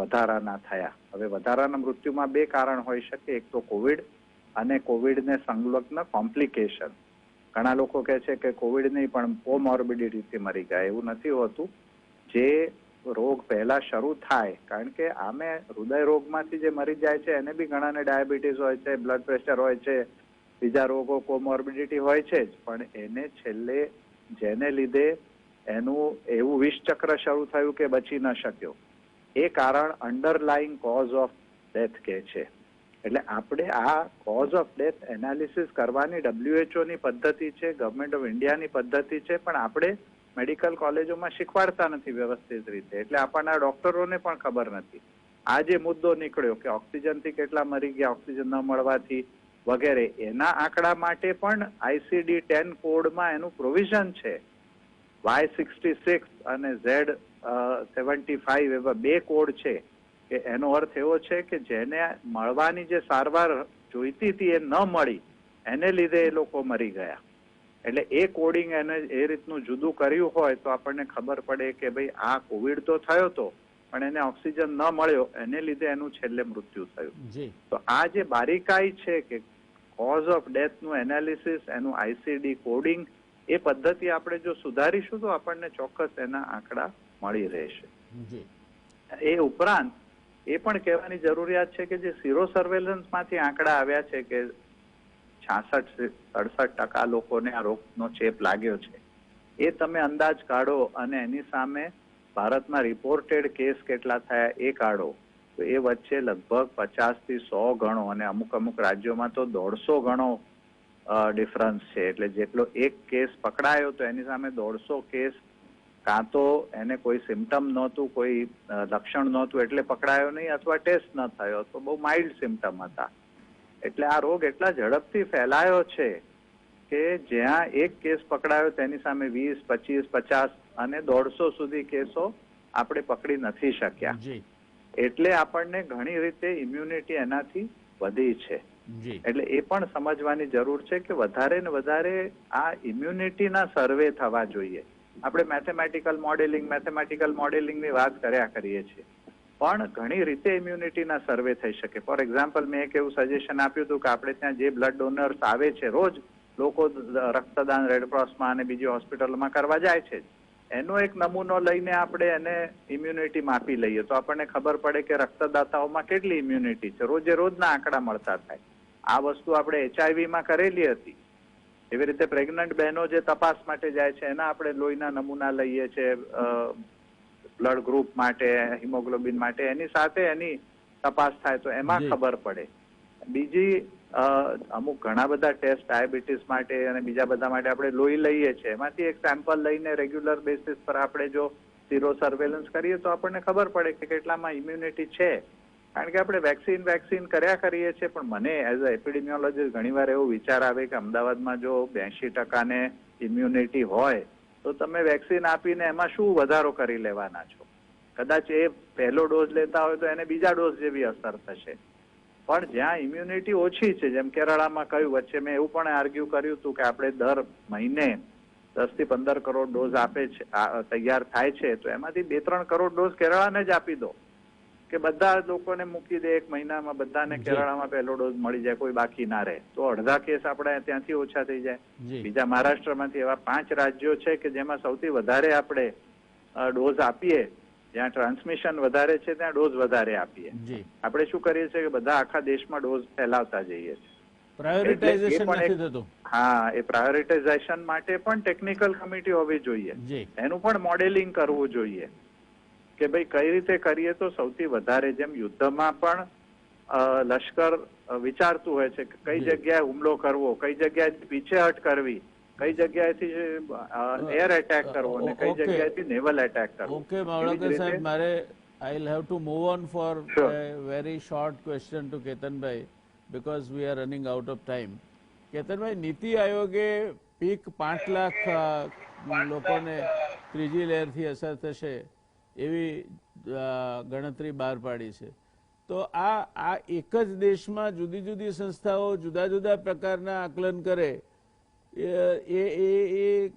Speaker 4: વધારાના થયા. હવે વધારાના મૃત્યુમાં બે કારણ હોઈ શકે, એક તો કોવિડ અને કોવિડને સંલગ્ન કોમ્પ્લિકેશન. ઘણા લોકો કહે છે કે કોવિડ નહીં પણ કોમોર્બિડિટીથી મરી ગયા. એવું નથી હોતું. જે રોગ પહેલા શરૂ થાય, કારણ કે આમે હૃદય રોગમાંથી જે મરી જાય છે એને બી ઘણાને ડાયાબિટીસ હોય છે, બ્લડ પ્રેશર હોય છે, બીજા રોગો કોમોર્બિડિટી હોય છે જ, પણ એને છેલ્લે જેને લીધે એનું એવું વિષ ચક્ર શરૂ થયું કે બચી ન શક્યો, એ કારણ અંડરલાઈંગ કોઝ ઓફ ડેથ કે છે. એટલે આપણે આ કોઝ ઓફ ડેથ એનાલિસિસ કરવાની WHO ની પદ્ધતિ છે, ગવર્મેન્ટ ઓફ ઇન્ડિયાની પદ્ધતિ છે, પણ આપણે મેડિકલ કોલેજોમાં શીખવાડતા નથી વ્યવસ્થિત રીતે. એટલે આપણના ડોક્ટરોને પણ ખબર નથી. આ જે મુદ્દો નીકળ્યો કે ઓક્સિજનથી કેટલા મરી ગયા, ઓક્સિજન ન મળવાથી વગેરે, એના આંકડા માટે પણ ICD-10 કોડમાં એનું પ્રોવિઝન છે. Y66 અને Z75 એવા બે કોડ છે કે એનો અર્થ એવો છે કે જેને મળવાની જે સારવાર જોઈતી હતી એ ન મળી, એને લીધે એ લોકો મરી ગયા. એટલે એ કોડિંગ એને એ રીતનું જુદું કર્યું હોય તો આપણને ખબર પડે કે ભાઈ આ કોવિડ તો થયો તો, પણ એને ઓક્સિજન ન મળ્યો, એને લીધે એનું છેલ્લે મૃત્યુ થયું. તો આ જે બારીકાઈ છે કે કોઝ ઓફ ડેથ નું એનાલિસિસ, એનું ICD કોડિંગ, એ પદ્ધતિ આપણે જો સુધારીશું તો આપણને ચોક્કસ એના આંકડા મળી રહેશે. એ ઉપરાંત એ પણ કહેવાની જરૂરિયાત છે કે જે સીરો સર્વેલન્સ માંથી આંકડા આવ્યા છે કે 66-67% લોકોને આ રોગનો ચેપ લાગ્યો છે, એ તમે અંદાજ કાઢો અને એની સામે ભારતમાં રિપોર્ટેડ કેસ કેટલા થયા એ કાઢો, તો એ વચ્ચે લગભગ 50 થી 100 ગણો અને અમુક રાજ્યોમાં તો 150 ગણો ડિફરન્સ છે. એટલે જેટલો એક કેસ પકડાયો તો એની સામે 150 કેસ કાં તો એને કોઈ સિમ્ટમ નહોતું, કોઈ લક્ષણ નહોતું એટલે પકડાયો નહીં, અથવા ટેસ્ટ ન થયો તો બહુ માઇલ્ડ સિમ્ટમ હતા. એટલે આ રોગ એટલા ઝડપથી ફેલાયો છે કે જ્યાં એક કેસ પકડાયો તેની સામે 20, 25, 50 અને 150 સુધી કેસો આપણે પકડી નથી શક્યા. એટલે આપણને ઘણી રીતે ઇમ્યુનિટી એનાથી વધી છે. એટલે એ પણ સમજવાની જરૂર છે કે વધારે ને વધારે આ ઇમ્યુનિટીના સર્વે થવા જોઈએ. આપણે મેથેમેટિકલ મોડેલિંગની વાત કર્યા કરીએ છીએ, પણ ઘણી રીતે ઇમ્યુનિટીના સર્વે થઈ શકે. ફોર એક્ઝામ્પલ, મેં એક એવું સજેશન આપ્યું હતું કે આપણે ત્યાં જે બ્લડ ડોનર્સ આવે છે, રોજ લોકો રક્તદાન રેડક્રોસમાં અને બીજી હોસ્પિટલમાં કરવા જાય છે, એનો એક નમૂનો લઈને આપણે એને ઇમ્યુનિટી માપી લઈએ તો આપણને ખબર પડે કે રક્તદાતાઓમાં કેટલી ઇમ્યુનિટી છે. રોજના આંકડા મળતા થાય. આ વસ્તુ આપણે HIV માં કરેલી હતી. એવી રીતે પ્રેગ્નન્ટ બહેનો જે તપાસ માટે જાય છે એના આપણે લોહીના નમૂના લઈએ છીએ બ્લડ ગ્રુપ માટે, હિમોગ્લોબિન માટે, એની સાથે એની તપાસ થાય તો એમાં ખબર પડે. બીજી અમુક ઘણા બધા ટેસ્ટ ડાયાબિટીસ માટે અને બીજા બધા માટે આપણે લોહી લઈએ છીએ, એમાંથી એક સેમ્પલ લઈને રેગ્યુલર બેસિસ પર આપણે જો સીરો સર્વેલન્સ કરીએ તો આપણને ખબર પડે કે કેટલામાં ઇમ્યુનિટી છે. કારણ કે આપણે વેક્સિન કર્યા કરીએ છીએ, પણ મને એઝ અ એપિડેમિયોલોજીસ્ટ ઘણીવાર એવો વિચાર આવે કે અમદાવાદમાં જો 82% ને ઇમ્યુનિટી હોય તો તમે વેક્સિન આપીને એમાં શું વધારો કરી લેવાના છો? કદાચ એ પહેલો ડોઝ લેતા હોય તો એને બીજા ડોઝ જેવી અસર થશે. પણ જ્યાં ઇમ્યુનિટી ઓછી છે, જેમ કેરળામાં કહ્યું, વચ્ચે મેં એવું પણ આર્ગ્યુ કર્યું હતું કે આપણે દર મહિને 10 થી 15 કરોડ ડોઝ આપે છે, તૈયાર થાય છે, તો એમાંથી 2-3 કરોડ ડોઝ કેરળાને જ આપી દો કે બધા લોકોને મૂકી દે, એક મહિનામાં બધાને કેરળામાં પહેલો ડોઝ મળી જાય, કોઈ બાકી ના રહે, તો અડધા કેસ આપણે ત્યાંથી ઓછા થઈ જાય. બીજા મહારાષ્ટ્રમાંથી એવા 5 રાજ્યો છે કે જેમાં સૌથી વધારે આપણે ડોઝ આપીએ, જ્યાં ટ્રાન્સમિશન વધારે છે ત્યાં ડોઝ વધારે આપીએ. આપણે શું કરીએ છીએ કે બધા આખા દેશમાં ડોઝ ફેલાવતા જઈએ છીએ.
Speaker 1: પ્રાયોરિટાઇઝેશન નથી થતું.
Speaker 4: હા, એ પ્રાયોરિટાઇઝેશન માટે પણ ટેકનિકલ કમિટી હોવી જોઈએ, એનું પણ મોડેલિંગ કરવું જોઈએ કે ભાઈ કઈ રીતે કરીએ તો સૌથી વધારે, જેમ યુદ્ધમાં પણ લશ્કર વિચારતું હોય છે કે કઈ જગ્યાએ હુમલો કરવો, કઈ જગ્યાએ પીછેહટ કરવી, કઈ જગ્યાએથી એર એટેક કરવો અને કઈ જગ્યાએથી નેવલ એટેક કરવો.
Speaker 1: ઓકે માવળકર સાહેબ, મારે I will have to move on for a very short question to Ketanbhai because we are running out of time. Ketanbhai, નીતિ આયોગે પીક 5 લાખ લોકોને ત્રીજી લહેરથી અસર થશે એવી ગણતરી બહાર પાડી છે. તો આ એક જ દેશમાં જુદી જુદી સંસ્થાઓ જુદા જુદા પ્રકારના આકલન કરે એક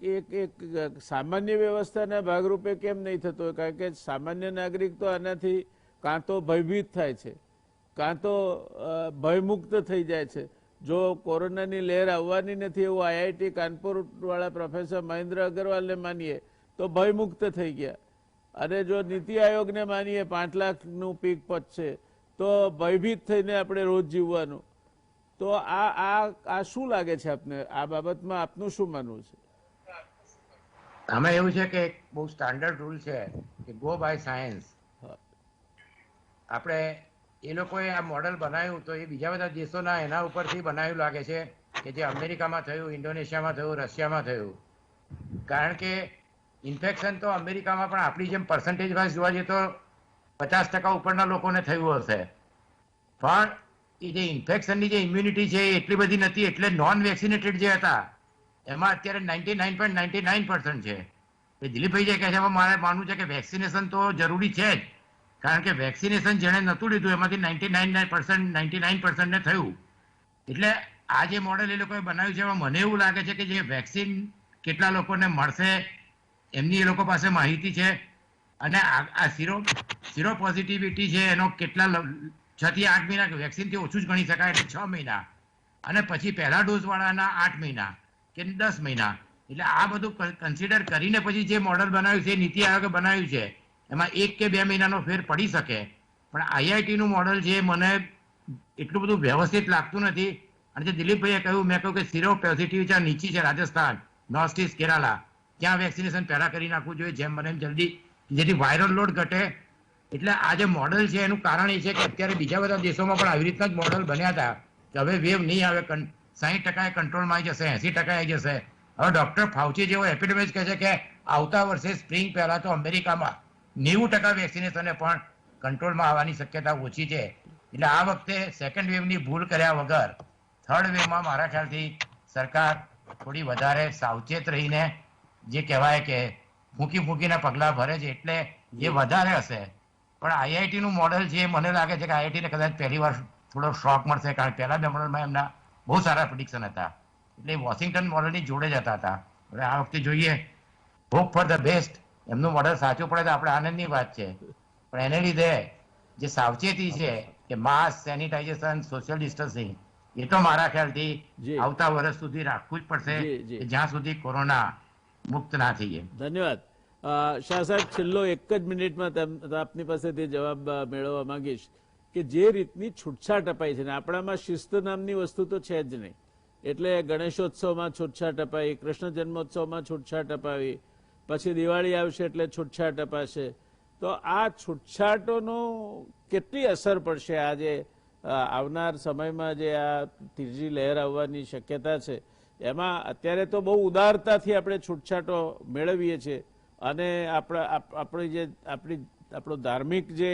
Speaker 1: સામાન્ય વ્યવસ્થાના ભાગરૂપે કેમ નહીં થતો હોય? કારણ કે સામાન્ય નાગરિક તો આનાથી કાં તો ભયભીત થાય છે, કાં તો ભયમુક્ત થઈ જાય છે. જો કોરોનાની લહેર આવવાની નથી એવું આઈઆઈટી કાનપુર વાળા પ્રોફેસર મહેન્દ્ર અગ્રવાલને માનીએ તો ભયમુક્ત થઈ ગયા, અને જો નીતિ આયોગને માનીએ 5 લાખનું પીક પહોંચશે તો ભયભીત થઈને આપણે રોજ જીવવાનું. તો આ શું લાગે છે આપને? આ બાબતમાં આપનું શું માનવું છે?
Speaker 5: આમાં એવું છે કે એક બહુ સ્ટાન્ડર્ડ રૂલ છે કે ગો બાય સાયન્સ. આપણે એ લોકોએ આ મોડેલ બનાવ્યું તો એ બીજા બધા દેશોના એના ઉપરથી બનાવ્યું લાગે છે કે જે અમેરિકામાં થયું, ઇન્ડોનેશિયામાં થયું, રશિયામાં થયું. કારણ કે ઇન્ફેક્શન તો અમેરિકામાં પણ આપણી જેમ પર્સન્ટેજ વાઇઝ જોવા જઈએ તો 50% ઉપરના લોકોને થયું હશે, પણ એ જે ઇન્ફેક્શનની જે ઇમ્યુનિટી છે એ એટલી બધી નથી, એટલે નોન વેક્સિનેટેડ જે હતા એમાં અત્યારે 99.99% છે. એ દિલીપભાઈ જે કહે છે એમાં મારે માનવું છે કે વેક્સિનેશન તો જરૂરી છે જ, કારણ કે વેક્સિનેશન જેણે નહોતું લીધું એમાંથી 99% ને થયું. એટલે આ જે મોડેલ એ લોકોએ બનાવ્યું છે એમાં મને એવું લાગે છે કે જે વેક્સિન કેટલા લોકોને મળશે એમની એ લોકો પાસે માહિતી છે, અને આ સીરો પોઝિટિવિટી છે એનો કેટલા 6 થી 8 મહિના, વેક્સિનથી ઓછું જ ગણી શકાય એટલે 6 મહિના, અને પછી પહેલા ડોઝ વાળાના 8 મહિના કે 10 મહિના. એટલે આ બધું કન્સિડર કરીને પછી જે મોડેલ બનાવ્યું છે, નીતિ આયોગે બનાવ્યું છે, એમાં 1 કે 2 મહિનાનો ફેર પડી શકે. પણ આઈઆઈટીનું મોડેલ છે મને એટલું બધું વ્યવસ્થિત લાગતું નથી. અને જે દિલીપભાઈએ કહ્યું, મેં કહ્યું કે સીરો પોઝિટિવિટી નીચી છે, રાજસ્થાન, નોર્થ ઇસ્ટ, કેરાલા, ત્યાં વેક્સિનેશન પહેલા કરી નાખવું જોઈએ જેમ બને એમ જલ્દી, જેથી વાયરલ લોડ ઘટે. એટલે આ જે મોડેલ છે એનું કારણ એ છે કે અત્યારે બીજા બધા દેશોમાં પણ આવી રીતના જ મોડેલ બન્યા હતા કે હવે વેવ નહીં આવે, 60% કંટ્રોલમાં આવી જશે, 80% આવી જશે. હવે ડોક્ટર ફાઉચી જેવો એપિડેમિક કહે છે કે આવતા વર્ષે સ્પ્રિંગ પહેલા તો અમેરિકામાં 90% વેક્સિનેશને પણ કંટ્રોલમાં આવવાની શક્યતા ઓછી છે. એટલે આ વખતે સેકન્ડ વેવની ભૂલ કર્યા વગર થર્ડ વેવમાં મારા ખ્યાલથી સરકાર થોડી વધારે સાવચેત રહીને, જે કહેવાય કે ફૂંકીને પગલાં ભરે છે એટલે એ વધારે હશે. પણ આઈઆઈટીનું મોડેલ છે મને લાગે છે કે આઈઆઈટીને કદાચ પહેલી વાર થોડો શોક મળશે, કારણ કે પહેલા બે મોડેલમાં એમના બહુ સારા પ્રિડિક્શન હતા, એટલે વોશિંગ્ટન મોડેલની જોડે જતા હતા. હવે આ વખતે જોઈએ, હોપ ફોર ધ બેસ્ટ, એમનું મોડેલ સાચું પડે તો આપણે આનંદની વાત છે. પણ એને લીધે જે સાવચેતી છે કે માસ્ક, સેનિટાઇઝેશન, સોશિયલ ડિસ્ટન્સિંગ, એ તો મારા ખ્યાલથી આવતા વર્ષ સુધી રાખવું જ પડશે જ્યાં સુધી કોરોના મુક્ત ના થઈએ.
Speaker 1: ધન્યવાદ. શાહ સાહેબ, છેલ્લો 1 જ મિનિટમાં આપની પાસેથી જવાબ મેળવવા માંગીશ કે જે રીતની છૂટછાટ અપાઈ છે ને, આપણામાં શિસ્ત નામની વસ્તુ તો છે જ નહીં. એટલે ગણેશોત્સવમાં છૂટછાટ અપાઈ, કૃષ્ણ જન્મોત્સવમાં છૂટછાટ અપાવી, પછી દિવાળી આવશે એટલે છૂટછાટ અપાશે. તો આ છૂટછાટોનો કેટલી અસર પડશે આજે આવનાર સમયમાં જે આ ત્રીજી લહેર આવવાની શક્યતા છે એમાં? અત્યારે તો બહુ ઉદારતાથી આપણે છૂટછાટો મેળવીએ છીએ, અને આપણો ધાર્મિક જે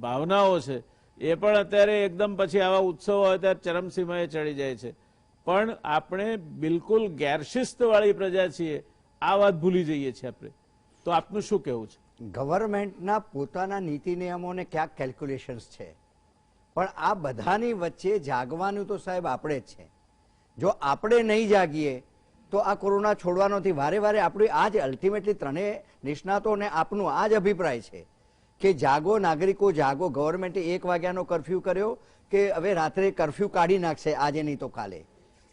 Speaker 1: ભાવનાઓ છે એ પણ અત્યારે એકદમ પછી આવા ઉત્સવો હોય ત્યારે ચરમસીમાએ ચડી જાય છે. પણ આપણે બિલકુલ ગેરશિસ્તવાળી પ્રજા છીએ, આ વાત ભૂલી જઈએ છીએ આપણે. તો આપનું શું કહેવું છે?
Speaker 2: ગવર્મેન્ટના પોતાના નીતિ નિયમોને ક્યાંક કેલ્ક્યુલેશન્સ છે, પણ આ બધાની વચ્ચે જાગવાનું તો સાહેબ આપણે જ છે. જો આપણે નહીં જાગીએ તો આ કોરોના છોડવાનો નથી. વારે વારે આપણી આ જ અલ્ટિમેટલી ત્રણેય નિષ્ણાતોને આપનું આ જ અભિપ્રાય છે કે જાગો નાગરિકો જાગો. ગવર્મેન્ટે 1 વાગ્યાનો કર્ફ્યુ કર્યો કે હવે રાત્રે કર્ફ્યુ કાઢી નાખશે આજે નહીં તો કાલે,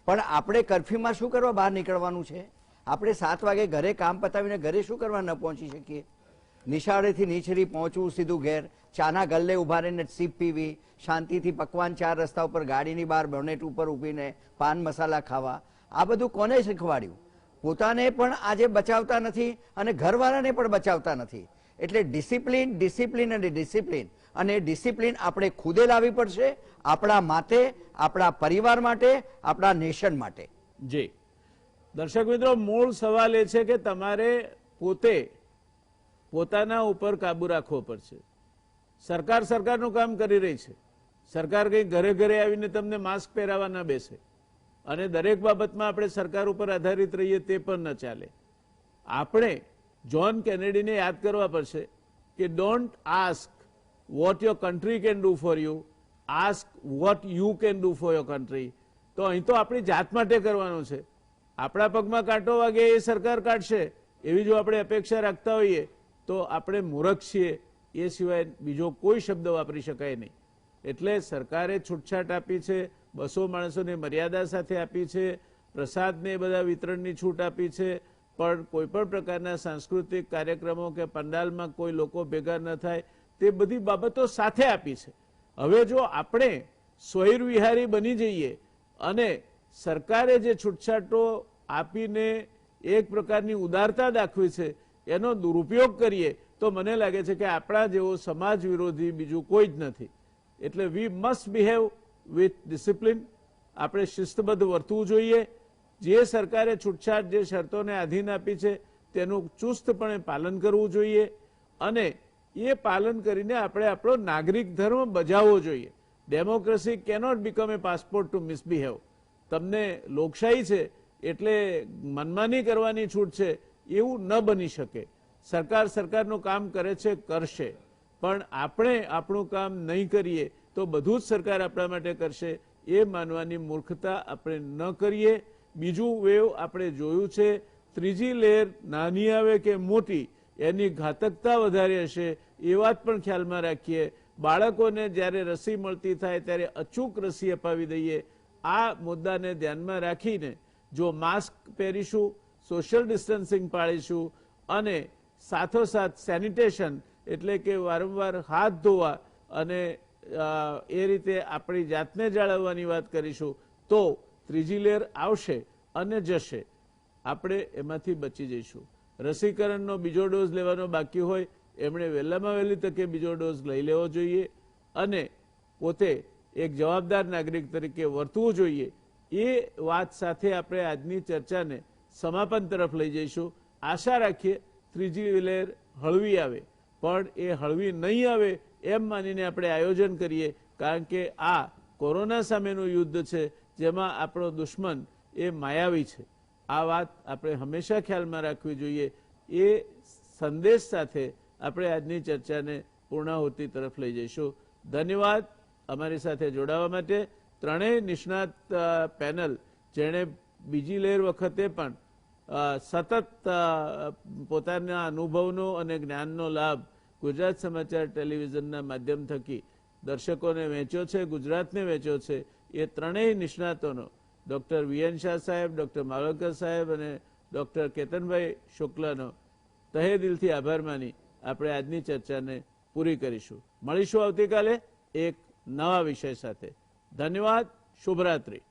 Speaker 2: પણ આપણે કર્ફ્યુમાં શું કરવા બહાર નીકળવાનું છે? આપણે 7 વાગે ઘરે કામ પતાવીને ઘરે શું કરવા ન પહોંચી શકીએ? નિશાળેથી નીચરી પહોંચવું, સીધું ઘેર, ચાના ગલ્લે ઉભા રહીને સીપ પીવી, શાંતિથી પકવાન 4 રસ્તા ઉપર ગાડીની બહાર બોનેટ ઉપર ઊભીને પાન મસાલા ખાવા, આ બધું કોને શીખવાડ્યું? પોતાને પણ આજે બચાવતા નથી અને ઘરવાળાને પણ બચાવતા નથી. એટલે ડિસિપ્લિન, ડિસિપ્લિન અને ડિસિપ્લિન, અને ડિસિપ્લિન આપણે ખુદે લાવવી પડશે, આપણા માટે, આપણા પરિવાર માટે, આપણા નેશન માટે.
Speaker 1: જી દર્શક મિત્રો, મૂળ સવાલ એ છે કે તમારે પોતાના ઉપર કાબુ રાખવો પડશે. સરકારનું કામ કરી રહી છે. સરકાર કઈ ઘરે ઘરે આવીને તમને માસ્ક પહેરાવા ન બેસે, અને દરેક બાબતમાં આપણે સરકાર ઉપર આધારિત રહીએ તે પણ ન ચાલે. આપણે જ્હોન કેનેડીને યાદ કરવા પડશે કે don't ask vote your country can do for you, ask what you can do for your country. તો અહીં તો આપણી જાત માટે કરવાનું છે. આપણા પગમાં કાંટો વાગે એ સરકાર કાઢશે એવી જો આપણે અપેક્ષા રાખતા હોઈએ તો આપણે મૂર્ખ છીએ, એ સિવાય બીજો કોઈ શબ્દ વાપરી શકાય નહીં. એટલે સરકારે છૂટછાટ આપી છે, 200 માણસોને મર્યાદા સાથે આપી છે, પ્રસાદને બધા વિતરણની છૂટ આપી છે, પણ કોઈ પણ પ્રકારના સાંસ્કૃતિક કાર્યક્રમો કે પંડાલમાં કોઈ લોકો ભેગા ન થાય તે બધી બાબતો સાથે આપી છે. હવે જો આપણે સ્વૈર વિહારી બની જઈએ અને સરકારે જે છૂટછાટો આપીને એક પ્રકારની ઉદારતા દાખવી છે એનો દુરુપયોગ કરીએ તો મને લાગે છે કે આપણા જેવો સમાજ વિરોધી બીજું કોઈ જ નથી. એટલે we must behave with discipline. આપણે શિસ્તબદ્ધ વર્તવું જોઈએ. જે સરકારે છૂટછાટ જે શરતોને આધીન આપી છે તેનું ચુસ્તપણે પાલન કરવું જોઈએ અને એ પાલન કરીને આપણે આપણો નાગરિક ધર્મ બજાવવો જોઈએ. ડેમોક્રેસી કેનોટ બીકમ એ પાસપોર્ટ ટુ મિસબિહેવ. તમને લોકશાહી છે એટલે મનમાની કરવાની છૂટ છે એવું ન બની શકે. સરકાર સરકારનું કામ કરે છે, કરશે, પણ આપણે આપણું કામ નહીં કરીએ તો બધું જ સરકાર આપણા માટે કરશે એ માનવાની મૂર્ખતા આપણે ન કરીએ. બીજું વેવ આપણે જોયું છે, ત્રીજી લહેર નાની આવે કે મોટી એની ઘાતકતા વધારે હશે એ વાત પણ ખ્યાલમાં રાખીએ. બાળકોને જ્યારે રસી મળતી થાય ત્યારે અચૂક રસી અપાવી દઈએ. આ મુદ્દાને ધ્યાનમાં રાખીને જો માસ્ક પહેરીશું, સોશિયલ ડિસ્ટન્સિંગ પાળીશું અને સાથોસાથ સેનિટેશન એટલે કે વારંવાર હાથ ધોવા અને એ રીતે આપણી જાતને જાળવવાની વાત કરીશું તો ત્રીજી લહેર આવશે અને જશે. આપણે એમાંથી બચી જઈશું. રસીકરણનો બીજો ડોઝ લેવાનો બાકી હોય એમણે વહેલામાં વહેલી તકે બીજો ડોઝ લઈ લેવો જોઈએ અને પોતે એક જવાબદાર નાગરિક તરીકે વર્તવું જોઈએ. એ વાત સાથે આપણે આજની ચર્ચાને સમાપન તરફ લઈ જઈશું. આશા રાખીએ ત્રીજી લહેર હળવી આવે, પણ એ હળવી નહીં આવે એમ માનીને આપણે આયોજન કરીએ, કારણ કે આ કોરોના સામેનું યુદ્ધ છે જેમાં આપણો દુશ્મન એ માયાવી છે. આ વાત આપણે હંમેશા ખ્યાલમાં રાખવી જોઈએ. એ સંદેશ સાથે આપણે આજની ચર્ચાને પૂર્ણાહુતિ તરફ લઈ જઈશું. ધન્યવાદ અમારી સાથે જોડાવા માટે. ત્રણેય નિષ્ણાત પેનલ જેણે બીજી લહેર વખતે પણ સતત પોતાના અનુભવનો અને જ્ઞાનનો લાભ ગુજરાત સમાચાર ટેલિવિઝનના માધ્યમ થકી દર્શકોને વહેંચ્યો છે, ગુજરાતને વહેંચ્યો છે. એ ત્રણેય નિષ્ણાતોનો ડૉક્ટર વીએન શાહ સાહેબ, ડૉક્ટર માવલકર સાહેબ અને ડૉક્ટર કેતનભાઈ શુક્લાનો તહે દિલથી આભાર માની આપણે આજની ચર્ચાને પૂરી કરીશું. મળીશું આવતીકાલે એક નવા વિષય સાથે. ધન્યવાદ. શુભરાત્રી.